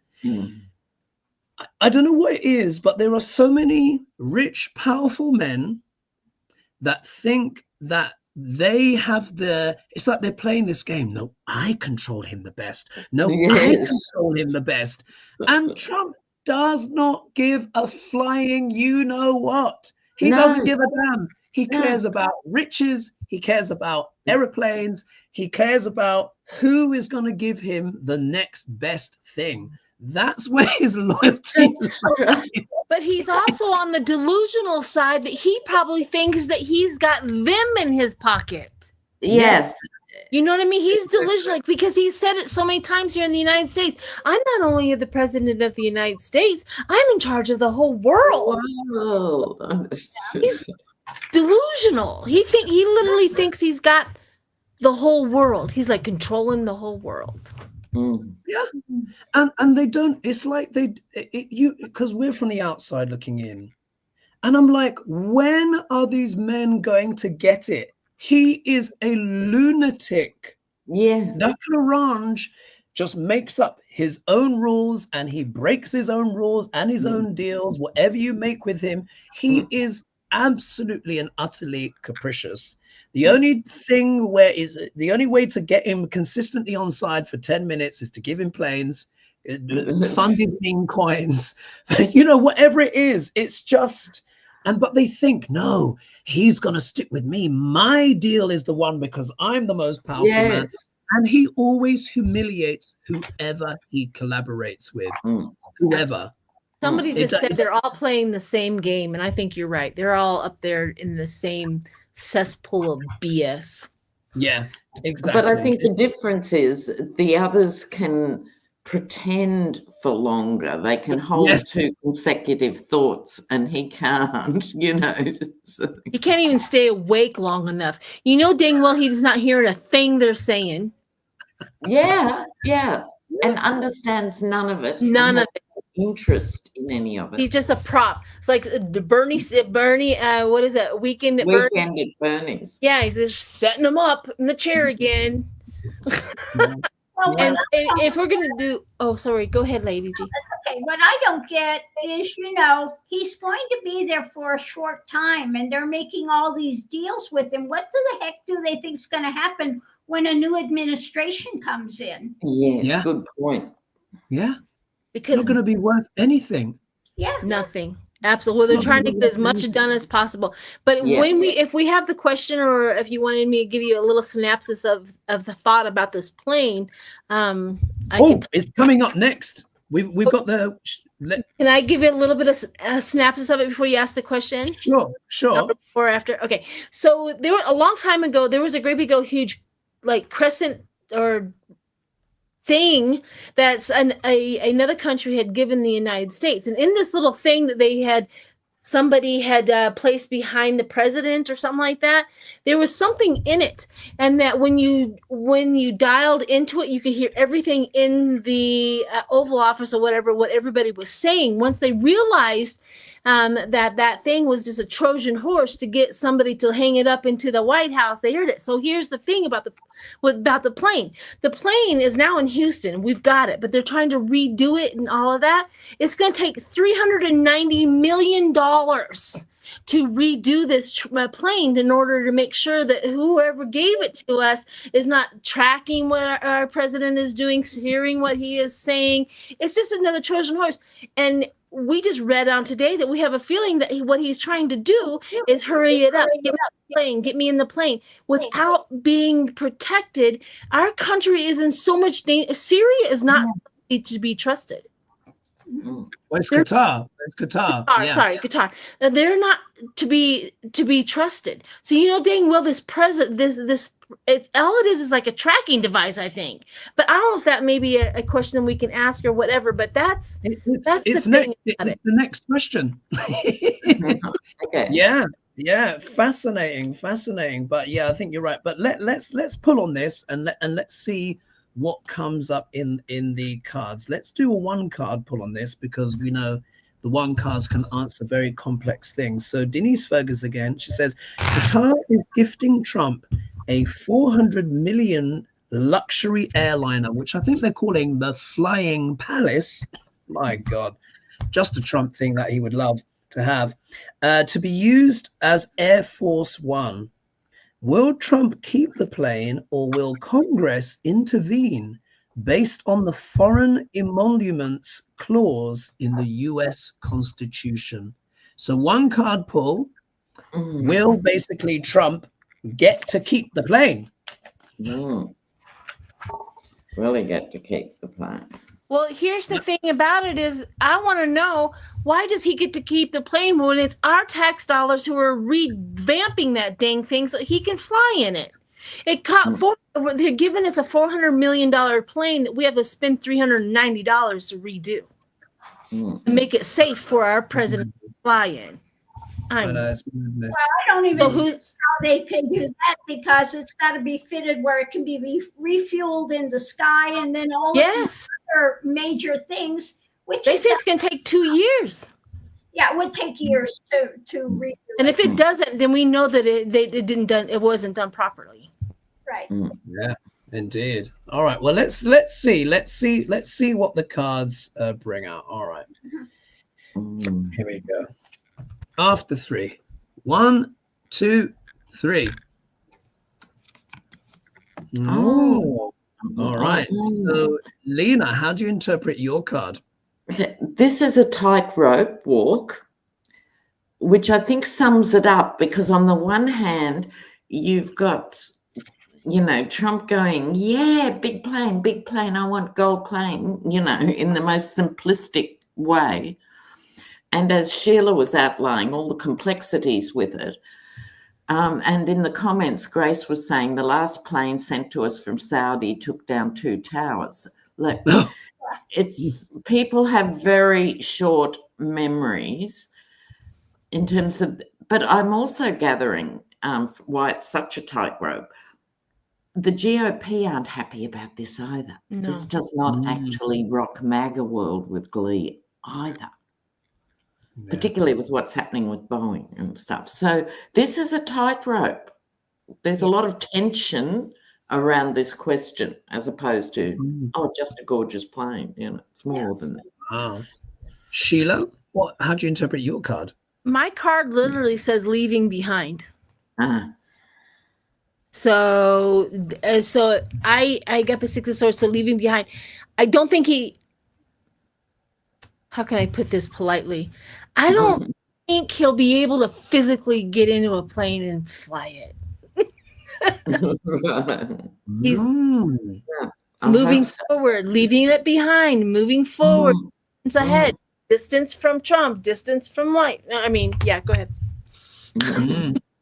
I don't know what it is, but there are so many rich, powerful men that think that they have it's like they're playing this game. No, I control him the best. No, I control him the best. And Trump does not give a flying you know what. He doesn't give a damn. He cares about riches. He cares about airplanes. He cares about who is going to give him the next best thing. That's where his loyalty is. But he's also on the delusional side that he probably thinks that he's got them in his pocket. Yes. You know what I mean? He's delusional because he's said it so many times here in the United States. I'm not only the president of the United States, I'm in charge of the whole world. He's delusional. He literally thinks he's got the whole world. He's like controlling the whole world. Yeah, and they don't. It's like because we're from the outside looking in, and I'm like, when are these men going to get it? He is a lunatic. Yeah, Dr. Orange just makes up his own rules, and he breaks his own rules and his own deals. Whatever you make with him, he is absolutely and utterly capricious. The only way to get him consistently on side for 10 minutes is to give him planes, fund his meme coins, whatever it is. It's just, but they think, no, he's going to stick with me. My deal is the one because I'm the most powerful man. And he always humiliates whoever he collaborates with, whoever. Somebody just said they're all playing the same game, and I think you're right. They're all up there in the same cesspool of BS. Yeah, exactly. But I think the difference is the others can pretend for longer. They can hold two consecutive thoughts, and he can't, So. He can't even stay awake long enough. You know dang well he's not hearing a thing they're saying. Yeah. And understands none of it. None of it. Interest in any of it. He's just a prop. It's like Bernie, what is it? Weekend at Bernie's. Yeah, he's just setting him up in the chair again. And if we're gonna do, sorry, go ahead, Lady G. Okay, what I don't get is, he's going to be there for a short time, and they're making all these deals with him. What the heck do they think is going to happen when a new administration comes in? Yes, good point. Yeah. Because it's not going to be worth anything. Yeah. Nothing. Absolutely. Well, they're trying to get as much done as possible. But if we have the question, or if you wanted me to give you a little synopsis of the thought about this plane, it's coming up next. We've got Can I give it a little bit of a synopsis of it before you ask the question? Sure. Or after? Okay. So there were a long time ago, there was a great big old huge like crescent or thing that's another country had given the United States. And in this little thing that they had, somebody had placed behind the president or something like that, there was something in it, and that when you dialed into it, you could hear everything in the Oval Office or whatever, what everybody was saying. Once they realized that thing was just a Trojan horse to get somebody to hang it up into the White House, they heard it. So here's the thing about the plane. The plane is now in Houston. We've got it, but they're trying to redo it and all of that. It's going to take $390 million to redo this plane in order to make sure that whoever gave it to us is not tracking what our president is doing, hearing what he is saying. It's just another Trojan horse. And we just read on today that we have a feeling that what he's trying to do is hurry it up, get me in the plane without being protected. Our country is in so much danger. Syria is not to be trusted. Where's Qatar? Qatar. They're not to be trusted. So dang well this it's all it is like a tracking device, I think. But I don't know if that may be a question we can ask or whatever. But that's the next question. Okay. Yeah, fascinating. But yeah, I think you're right. But let's pull on this and let's see what comes up in the cards. Let's do a one card pull on this, because we know the one cards can answer very complex things. So Denise Fergus again, she says, Qatar is gifting Trump a 400 million luxury airliner, which I think they're calling the Flying Palace. My God, just a Trump thing that he would love to have, to be used as Air Force One. Will Trump keep the plane, or will Congress intervene based on the foreign emoluments clause in the US Constitution? So one card pull, will basically Trump get to keep the plane? Will he get to keep the plane? Well, here's the thing about it is I want to know, why does he get to keep the plane when it's our tax dollars who are revamping that dang thing so he can fly in it? They're giving us a $400 million plane that we have to spend $390 to redo to make it safe for our president to fly in. I don't even see how they can do that, because it's got to be fitted where it can be refueled in the sky, and then all of these other major things. Which they say it's going to take 2 years. Yeah, it would take years to redo. And if it doesn't, then we know that it wasn't done properly. Right. Yeah, indeed. All right. Well, let's see what the cards bring out. All right. Here we go. After 3. 1, 2, 3. Oh, all right. So, Lena, how do you interpret your card? This is a tightrope walk, which I think sums it up, because on the one hand, you've got, Trump going, yeah, big plane, I want gold plane, in the most simplistic way. And as Sheila was outlining, all the complexities with it. And in the comments, Grace was saying the last plane sent to us from Saudi took down 2 towers. Look, people have very short memories in terms of, but I'm also gathering why it's such a tightrope. The GOP aren't happy about this either. No. This does not actually rock MAGA world with glee either. Yeah. Particularly with what's happening with Boeing and stuff. So this is a tightrope. There's a lot of tension around this question, as opposed to, just a gorgeous plane. It's more than that. Wow. Sheila, how do you interpret your card? My card literally says leaving behind. So I got the 6 of Swords, so leaving behind. I don't think how can I put this politely? I don't think he'll be able to physically get into a plane and fly it. He's moving forward, leaving it behind, moving forward, ahead. Distance from Trump, distance from light. I mean, yeah, go ahead.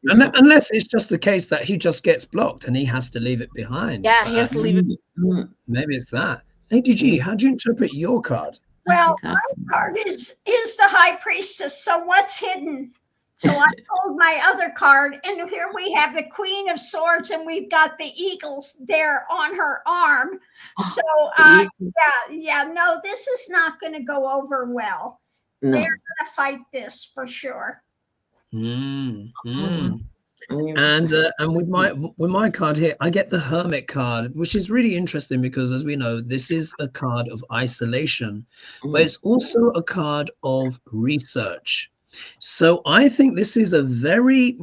Unless it's just the case that he just gets blocked and he has to leave it behind. Yeah, he has to leave it. Maybe it's that. Lady G, how do you interpret your card? Well, my card is the High Priestess. So what's hidden? So I pulled my other card, and here we have the Queen of Swords, and we've got the eagles there on her arm. So, no, this is not going to go over well. No. They're going to fight this for sure. And with my card here, I get the Hermit card, which is really interesting because, as we know, this is a card of isolation, but it's also a card of research. So I think this is a very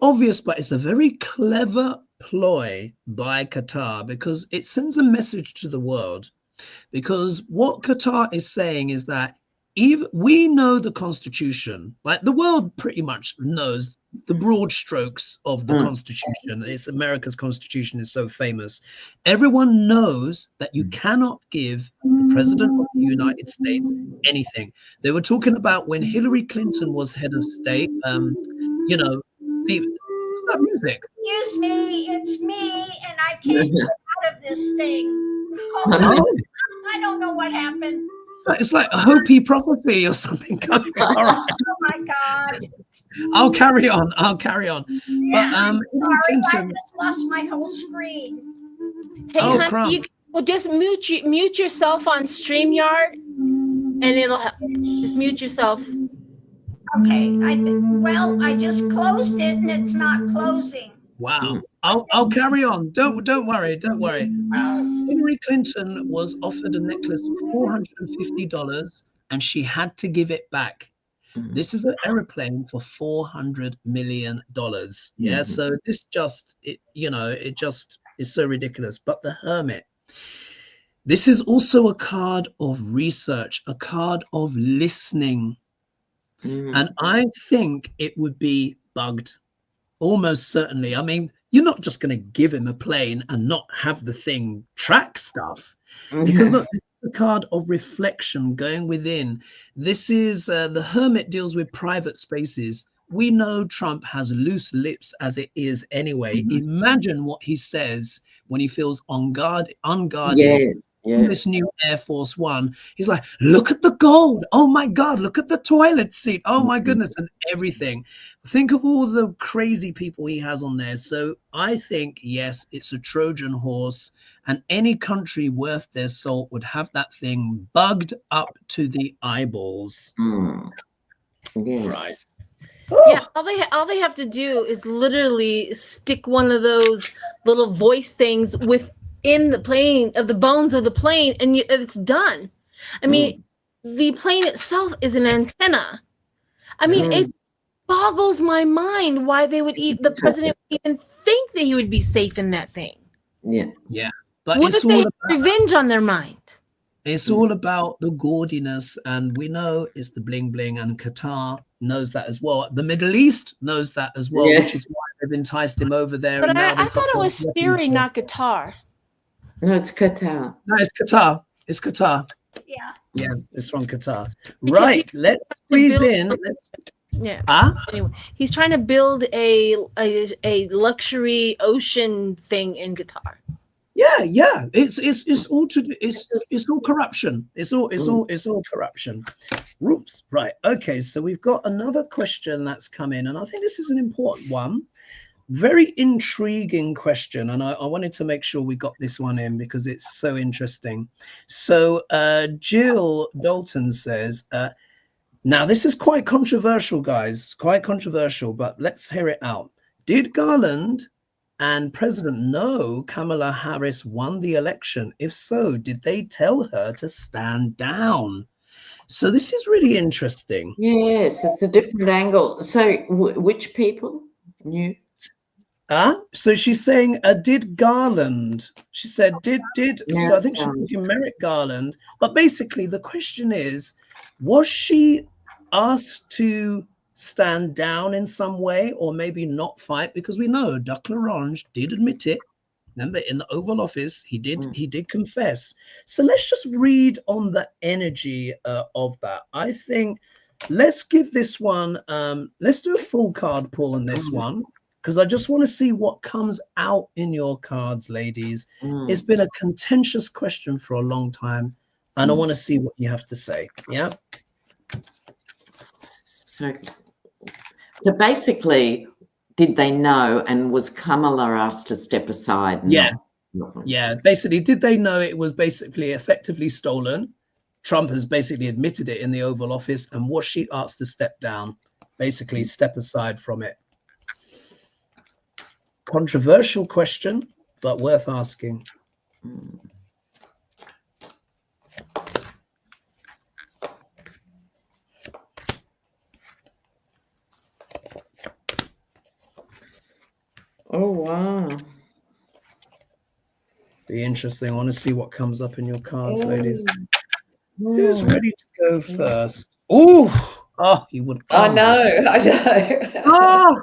obvious, but it's a very clever ploy by Qatar, because it sends a message to the world. Because what Qatar is saying is that even we know the Constitution, like the world pretty much knows the broad strokes of the Constitution. It's America's Constitution is so famous. Everyone knows that you cannot give the President of the United States anything. They were talking about when Hillary Clinton was head of state, what's that music? Excuse me, it's me, and I can't get out of this thing. I don't know what happened. It's like a Hopi prophecy or something coming. All right. Oh my God. I'll carry on. Yeah, But sorry, I just lost my whole screen. Hey, honey, just mute yourself on StreamYard, and it'll help. Just mute yourself. Okay. I just closed it, and it's not closing. Wow. I'll carry on. Don't worry. Hillary Clinton was offered a necklace for $450, and she had to give it back. This is an airplane for $400 million. Yeah, so this it just is so ridiculous. But the Hermit, this is also a card of research, a card of listening. And I think it would be bugged, almost certainly. I mean, you're not just going to give him a plane and not have the thing track stuff. Because look, this is a card of reflection going within. This is the Hermit deals with private spaces. We know Trump has loose lips as it is anyway. Imagine what he says when he feels unguarded. This new Air Force One, he's like, look at the gold. Oh my God, look at the toilet seat. Oh my goodness, and everything. Think of all the crazy people he has on there. So I think, yes, it's a Trojan horse, and any country worth their salt would have that thing bugged up to the eyeballs. Right. Yeah, all they have to do is literally stick one of those little voice things within the plane of the bones of the plane, and it's done. I mean, the plane itself is an antenna. I mean, it boggles my mind why they would the president would even think that he would be safe in that thing. Yeah. But what if they have revenge on their mind? It's all about the gaudiness, and we know it's the bling bling, and Qatar knows that as well. The Middle East knows that as well, which is why they've enticed him over there. But I thought it was Syria, not Qatar. No, it's Qatar. No, it's Qatar. It's Qatar. Yeah, it's from Qatar. Because right, let's squeeze in. Anyway, he's trying to build a luxury ocean thing in Qatar. Yeah. It's all corruption. It's all corruption. Oops. Right. Okay. So we've got another question that's come in, and I think this is an important one. Very intriguing question, and I wanted to make sure we got this one in because it's so interesting. So Jill Dalton says, now this is quite controversial, guys. Quite controversial, but let's hear it out. Did Garland and President know Kamala Harris won the election? If so, did they tell her to stand down? So this is really interesting. Yes, it's a different angle. So which people knew? So she's saying, did Garland? She said, did. So I think she's thinking Merrick Garland. But basically, the question is, was she asked to stand down in some way, or maybe not fight? Because we know Duck L'Orange did admit it. Remember, in the Oval Office, he did confess. So let's just read on the energy of that. I think let's give this one, let's do a full card pull on this one, because I just want to see what comes out in your cards, ladies. It's been a contentious question for a long time, and I want to see what you have to say. Yeah. So basically, did they know, and was Kamala asked to step aside? Yeah. Yeah. Basically, did they know it was basically effectively stolen? Trump has basically admitted it in the Oval Office, and was she asked to step down, basically step aside from it? Controversial question, but worth asking. Oh, wow. Be interesting. I want to see what comes up in your cards, ladies. Who's ready to go first? Oh, he would. I know. Oh,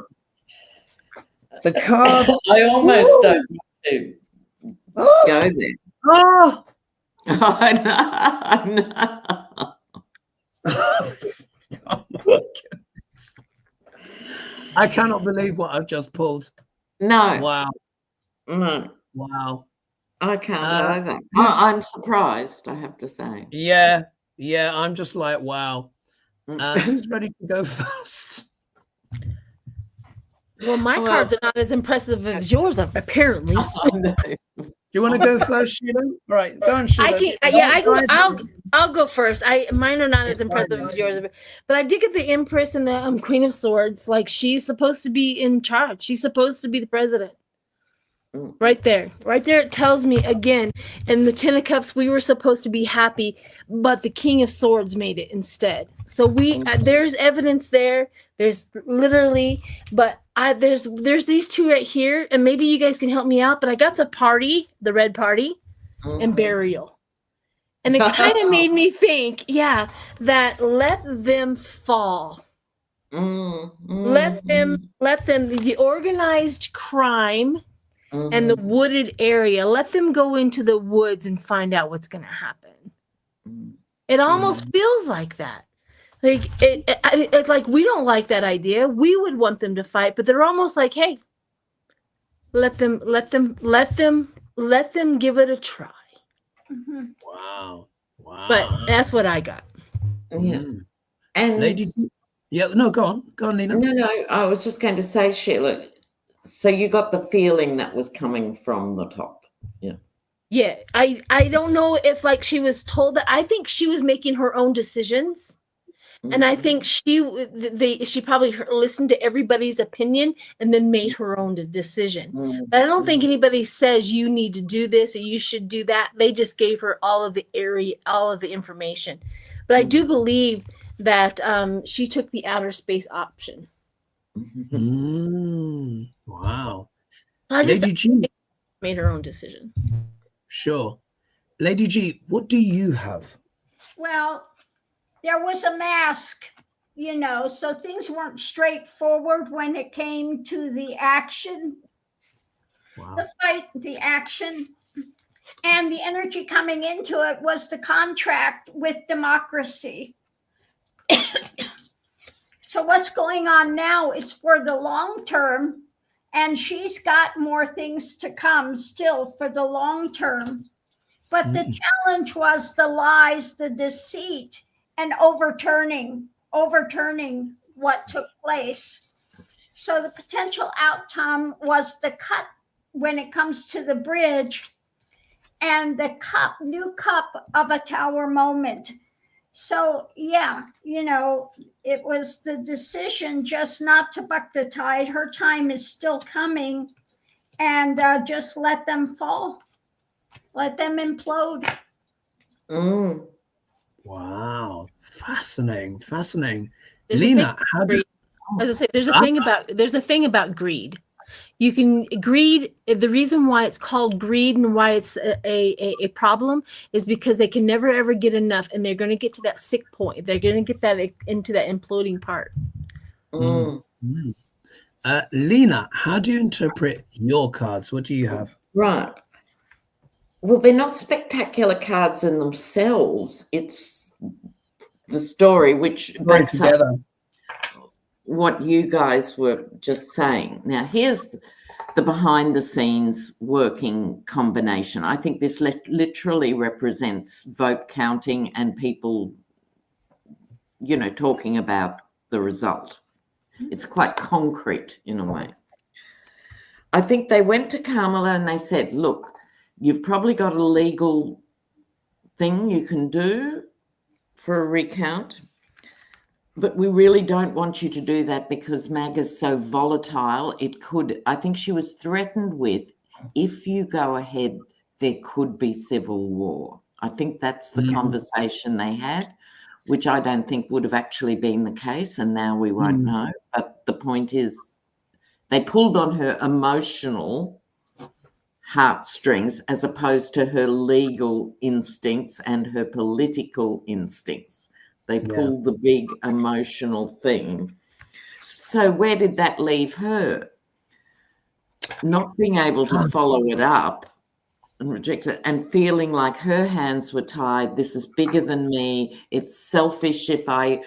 the card. I almost don't want to go there. Oh, I know. Oh my goodness. I cannot believe what I've just pulled. No. Wow. No. Wow. I can't either. I'm surprised, I have to say. Yeah. I'm just like, wow. Who's ready to go first? Well, my cards are not as impressive as yours, apparently. Do you want to go first, Sheila? All right, go on, Sheila. I'll go first. Mine are not as impressive as yours, but I did get the Empress and the Queen of Swords. Like, she's supposed to be in charge. She's supposed to be the president. Right there. It tells me again. In the Ten of Cups, we were supposed to be happy, but the King of Swords made it instead. So there's evidence there. There's literally, but there's these two right here, and maybe you guys can help me out. But I got the party, the red party, and burial, and it kind of made me think, that let them fall. Let them the organized crime. And the wooded area, let them go into the woods and find out what's going to happen. It almost feels like that. Like it's like, we don't like that idea. We would want them to fight, but they're almost like, hey, let them give it a try. Wow. But that's what I got. Yeah. And Lady, go on, Lena. No, I was just going to say, Sheila. So you got the feeling that was coming from the top. Yeah. I don't know if she was told that. I think she was making her own decisions. And I think she probably listened to everybody's opinion and then made her own decision. But I don't think anybody says you need to do this or you should do that. They just gave her all of the information. But I do believe that she took the outer space option. Wow. Lady G made her own decision. Sure. Lady G, what do you have? Well, there was a mask, so things weren't straightforward when it came to the action, the fight, the action. And the energy coming into it was the contract with democracy. So what's going on now is for the long term, and she's got more things to come still for the long term. But the challenge was the lies, the deceit, and overturning what took place. So the potential outcome was the cut when it comes to the bridge and the new cup of a tower moment. So, it was the decision just not to buck the tide. Her time is still coming, and just let them fall. Let them implode. Wow. Fascinating. Lena, there's a thing about greed. You can greed. The reason why it's called greed and why it's a problem is because they can never ever get enough, and they're going to get to that sick point. They're going to get that into that imploding part. Lena, how do you interpret your cards? What do you have? Right. Well, they're not spectacular cards in themselves. It's the story which backs up what you guys were just saying. Now, here's the behind the scenes working combination. I think this literally represents vote counting and people, you know, talking about the result. It's quite concrete in a way. I think they went to Kamala and they said, look, you've probably got a legal thing you can do for a recount, but we really don't want you to do that because MAGA's so volatile. It could, I think she was threatened with, if you go ahead, there could be civil war. I think that's the conversation they had, which I don't think would have actually been the case, and now we won't know. But the point is, they pulled on her emotional heartstrings as opposed to her legal instincts and her political instincts. They pulled the big emotional thing. So where did that leave her? Not being able to follow it up and reject it, and feeling like her hands were tied. This is bigger than me. It's selfish if I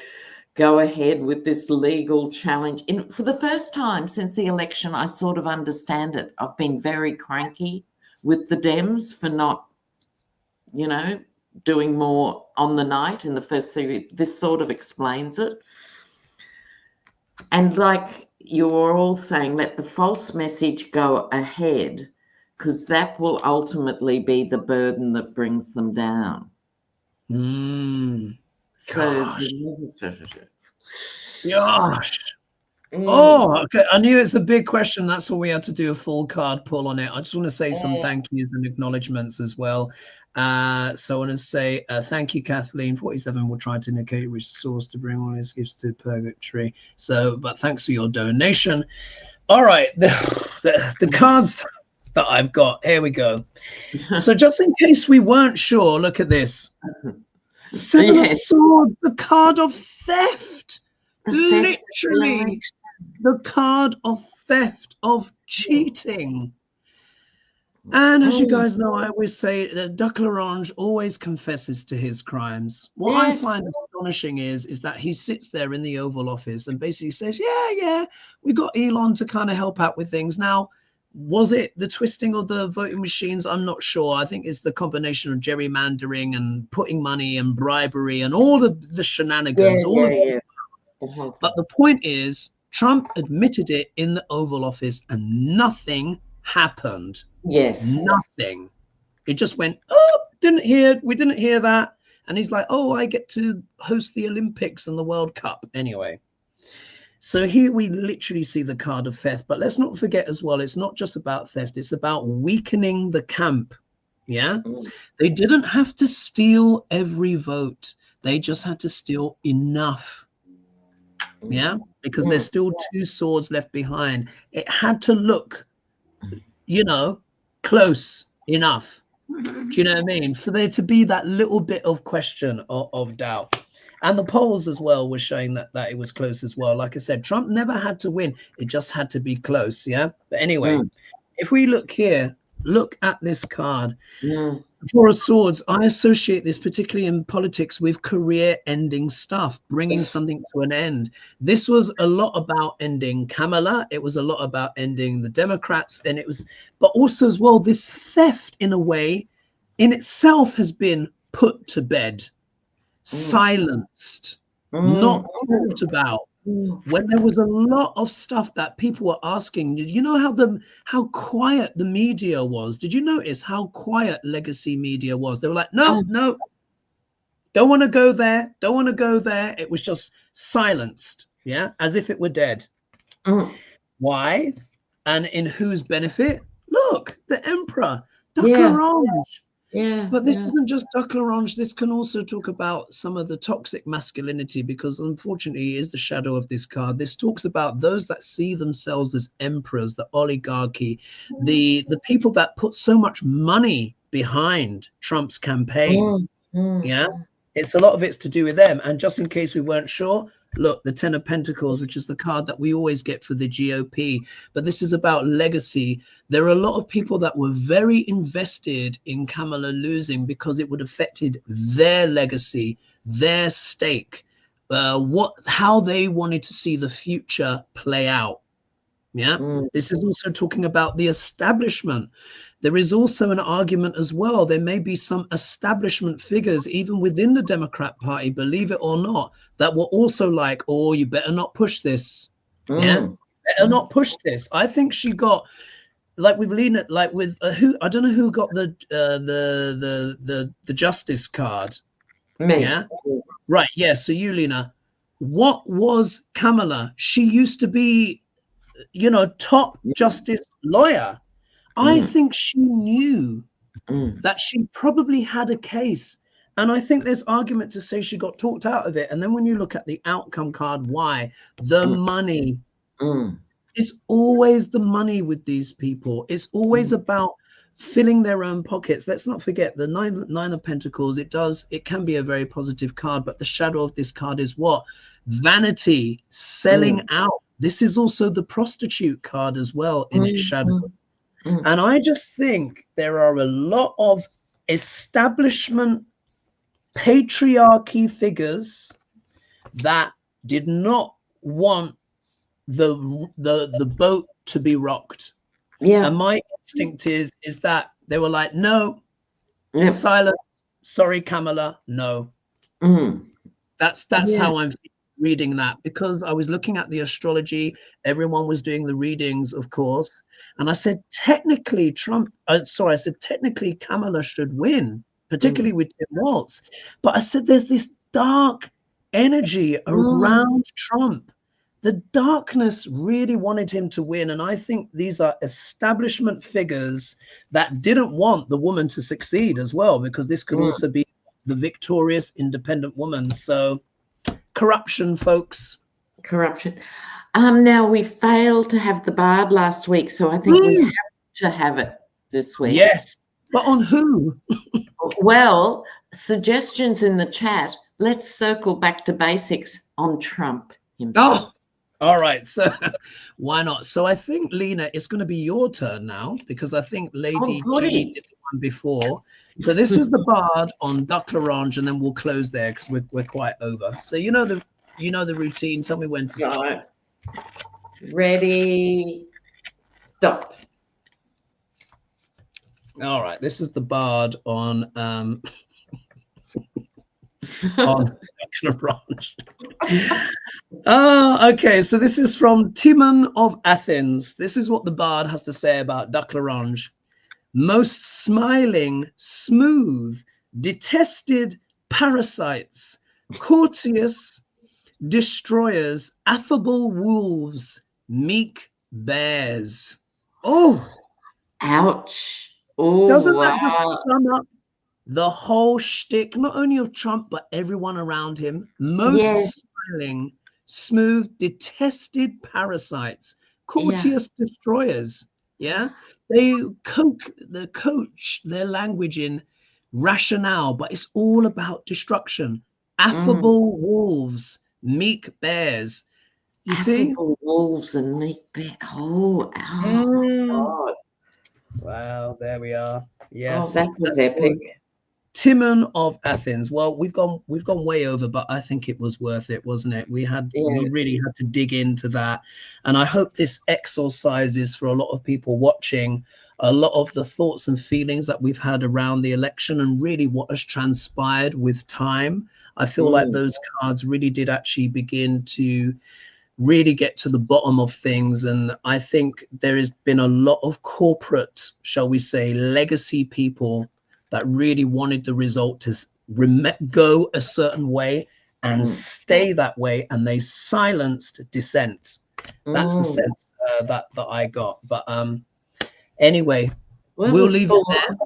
go ahead with this legal challenge. For the first time since the election, I sort of understand it. I've been very cranky with the Dems for not, you know, doing more on the night in the first 3 weeks. This sort of explains it. And like you were all saying, let the false message go ahead, because that will ultimately be the burden that brings them down. Gosh. Oh, okay. I knew it's a big question. That's why we had to do a full card pull on it. I just want to say some thank yous and acknowledgements as well. So I want to say thank you, Kathleen. 47 will try to indicate which source to bring all his gifts to purgatory. So, but thanks for your donation. All right, the cards that I've got. Here we go. So just in case we weren't sure, look at this. 7 of Swords, the card of theft. Literally the card of theft, of cheating. And as you guys know, I always say that Duck L'Orange always confesses to his crimes. What I find astonishing is that he sits there in the Oval Office and basically says, yeah, we got Elon to kind of help out with things. Now, was it the twisting of the voting machines? I'm not sure. I think it's the combination of gerrymandering and putting money and bribery and all the shenanigans. But the point is, Trump admitted it in the Oval Office and nothing happened. Nothing. It just went, we didn't hear that. And he's like, oh, I get to host the Olympics and the World Cup anyway. So here we literally see the card of theft. But let's not forget as well, it's not just about theft. It's about weakening the camp. Yeah. They didn't have to steal every vote. They just had to steal enough. Yeah, because there's still 2 swords left behind. It had to look, you know, close enough. Do you know what I mean? For there to be that little bit of question of doubt. And the polls as well were showing that it was close as well. Like I said, Trump never had to win. It just had to be close. Yeah. But anyway, if we look here, look at this card. Four of Swords, I associate this particularly in politics with career-ending stuff, bringing something to an end. This was a lot about ending Kamala. It was a lot about ending the Democrats, and it was, but also as well, this theft in a way, in itself has been put to bed, silenced, not talked about. When there was a lot of stuff that people were asking, you know how quiet the media was? Did you notice how quiet legacy media was? They were like, no, don't want to go there, don't want to go there. It was just silenced, yeah, as if it were dead. Why? And in whose benefit? Look, the Emperor, Duck L'Orange. But this isn't just Duck L'Orange. This can also talk about some of the toxic masculinity, because unfortunately it is the shadow of this card. This talks about those that see themselves as emperors, the oligarchy, the people that put so much money behind Trump's campaign. Yeah, it's a lot of it's to do with them. And just in case we weren't sure, Look, the Ten of Pentacles, which is the card that we always get for the GOP. But this is about legacy. There are a lot of people that were very invested in Kamala losing because it would have affected their legacy, their stake, how they wanted to see the future play out. Yeah, this is also talking about the establishment. There is also an argument as well. There may be some establishment figures, even within the Democrat Party, believe it or not, that were also like, oh, you better not push this. Yeah, better not push this. I think she got, like with Lena, like with who, I don't know who got the justice card. Me. Yeah, right. Yeah. So you, Lena, what was Kamala? She used to be, you know, top justice lawyer. I think she knew that she probably had a case. And I think there's argument to say she got talked out of it. And then when you look at the outcome card, why? The money. It's always the money with these people. It's always about filling their own pockets. Let's not forget the nine of Pentacles. It can be a very positive card, but the shadow of this card is what? Vanity, selling out. This is also the prostitute card as well in its shadow. And I just think there are a lot of establishment patriarchy figures that did not want the boat to be rocked. Yeah. And my instinct is that they were like, no, silence. Sorry, Kamala, no. That's how I'm reading that, because I was looking at the astrology. Everyone was doing the readings, of course, and I said technically technically Kamala should win, particularly with Tim Walz. But I said there's this dark energy around Trump. The darkness really wanted him to win, and I think these are establishment figures that didn't want the woman to succeed as well, because this could also be the victorious independent woman. So corruption, folks. Corruption. Now we failed to have the Bard last week, so I think we have to have it this week. Yes, but on who? Well, suggestions in the chat. Let's circle back to basics on Trump himself. Oh, all right. So why not? So I think, Lena, it's going to be your turn now, because I think Lady G did the one before. So this is the Bard on Duck L'Orange, and then we'll close there because we're quite over. So you know the routine. Tell me when to stop. Right. Ready, stop. All right. This is the Bard on on Duck L'Orange. Okay. So this is from Timon of Athens. This is what the Bard has to say about Duck L'Orange. Most smiling, smooth, detested parasites, courteous destroyers, affable wolves, meek bears. Oh, ouch. Oh, doesn't that just sum up the whole shtick, not only of Trump, but everyone around him? Most smiling, smooth, detested parasites, courteous destroyers. Yeah. They coach their language in rationale, but it's all about destruction. Affable wolves, meek bears. You see? Wolves and meek bears. Oh, God. Wow, there we are. Yes. Oh, that was epic. Timon of Athens. Well, we've gone way over, but I think it was worth it, wasn't it? We really had to dig into that, and I hope this exorcises for a lot of people watching a lot of the thoughts and feelings that we've had around the election and really what has transpired with time. I feel like those cards really did actually begin to really get to the bottom of things, and I think there has been a lot of corporate, shall we say, legacy people that really wanted the result to go a certain way and stay that way, and they silenced dissent. That's the sense that I got. But anyway, we'll leave it there.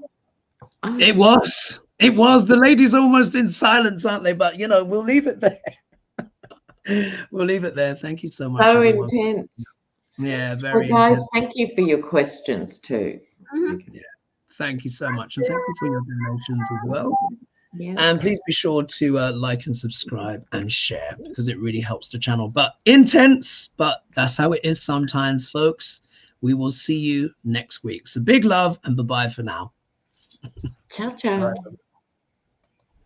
It was. The ladies almost in silence, aren't they? But we'll leave it there. We'll leave it there. Thank you so much. So everyone. Intense. Yeah, very guys, intense. Thank you for your questions too. Yeah. Thank you so much, and thank you for your donations as well. Yeah. And please be sure to like and subscribe and share, because it really helps the channel. But intense, but that's how it is sometimes, folks. We will see you next week. So big love and bye-bye for now. Ciao, ciao.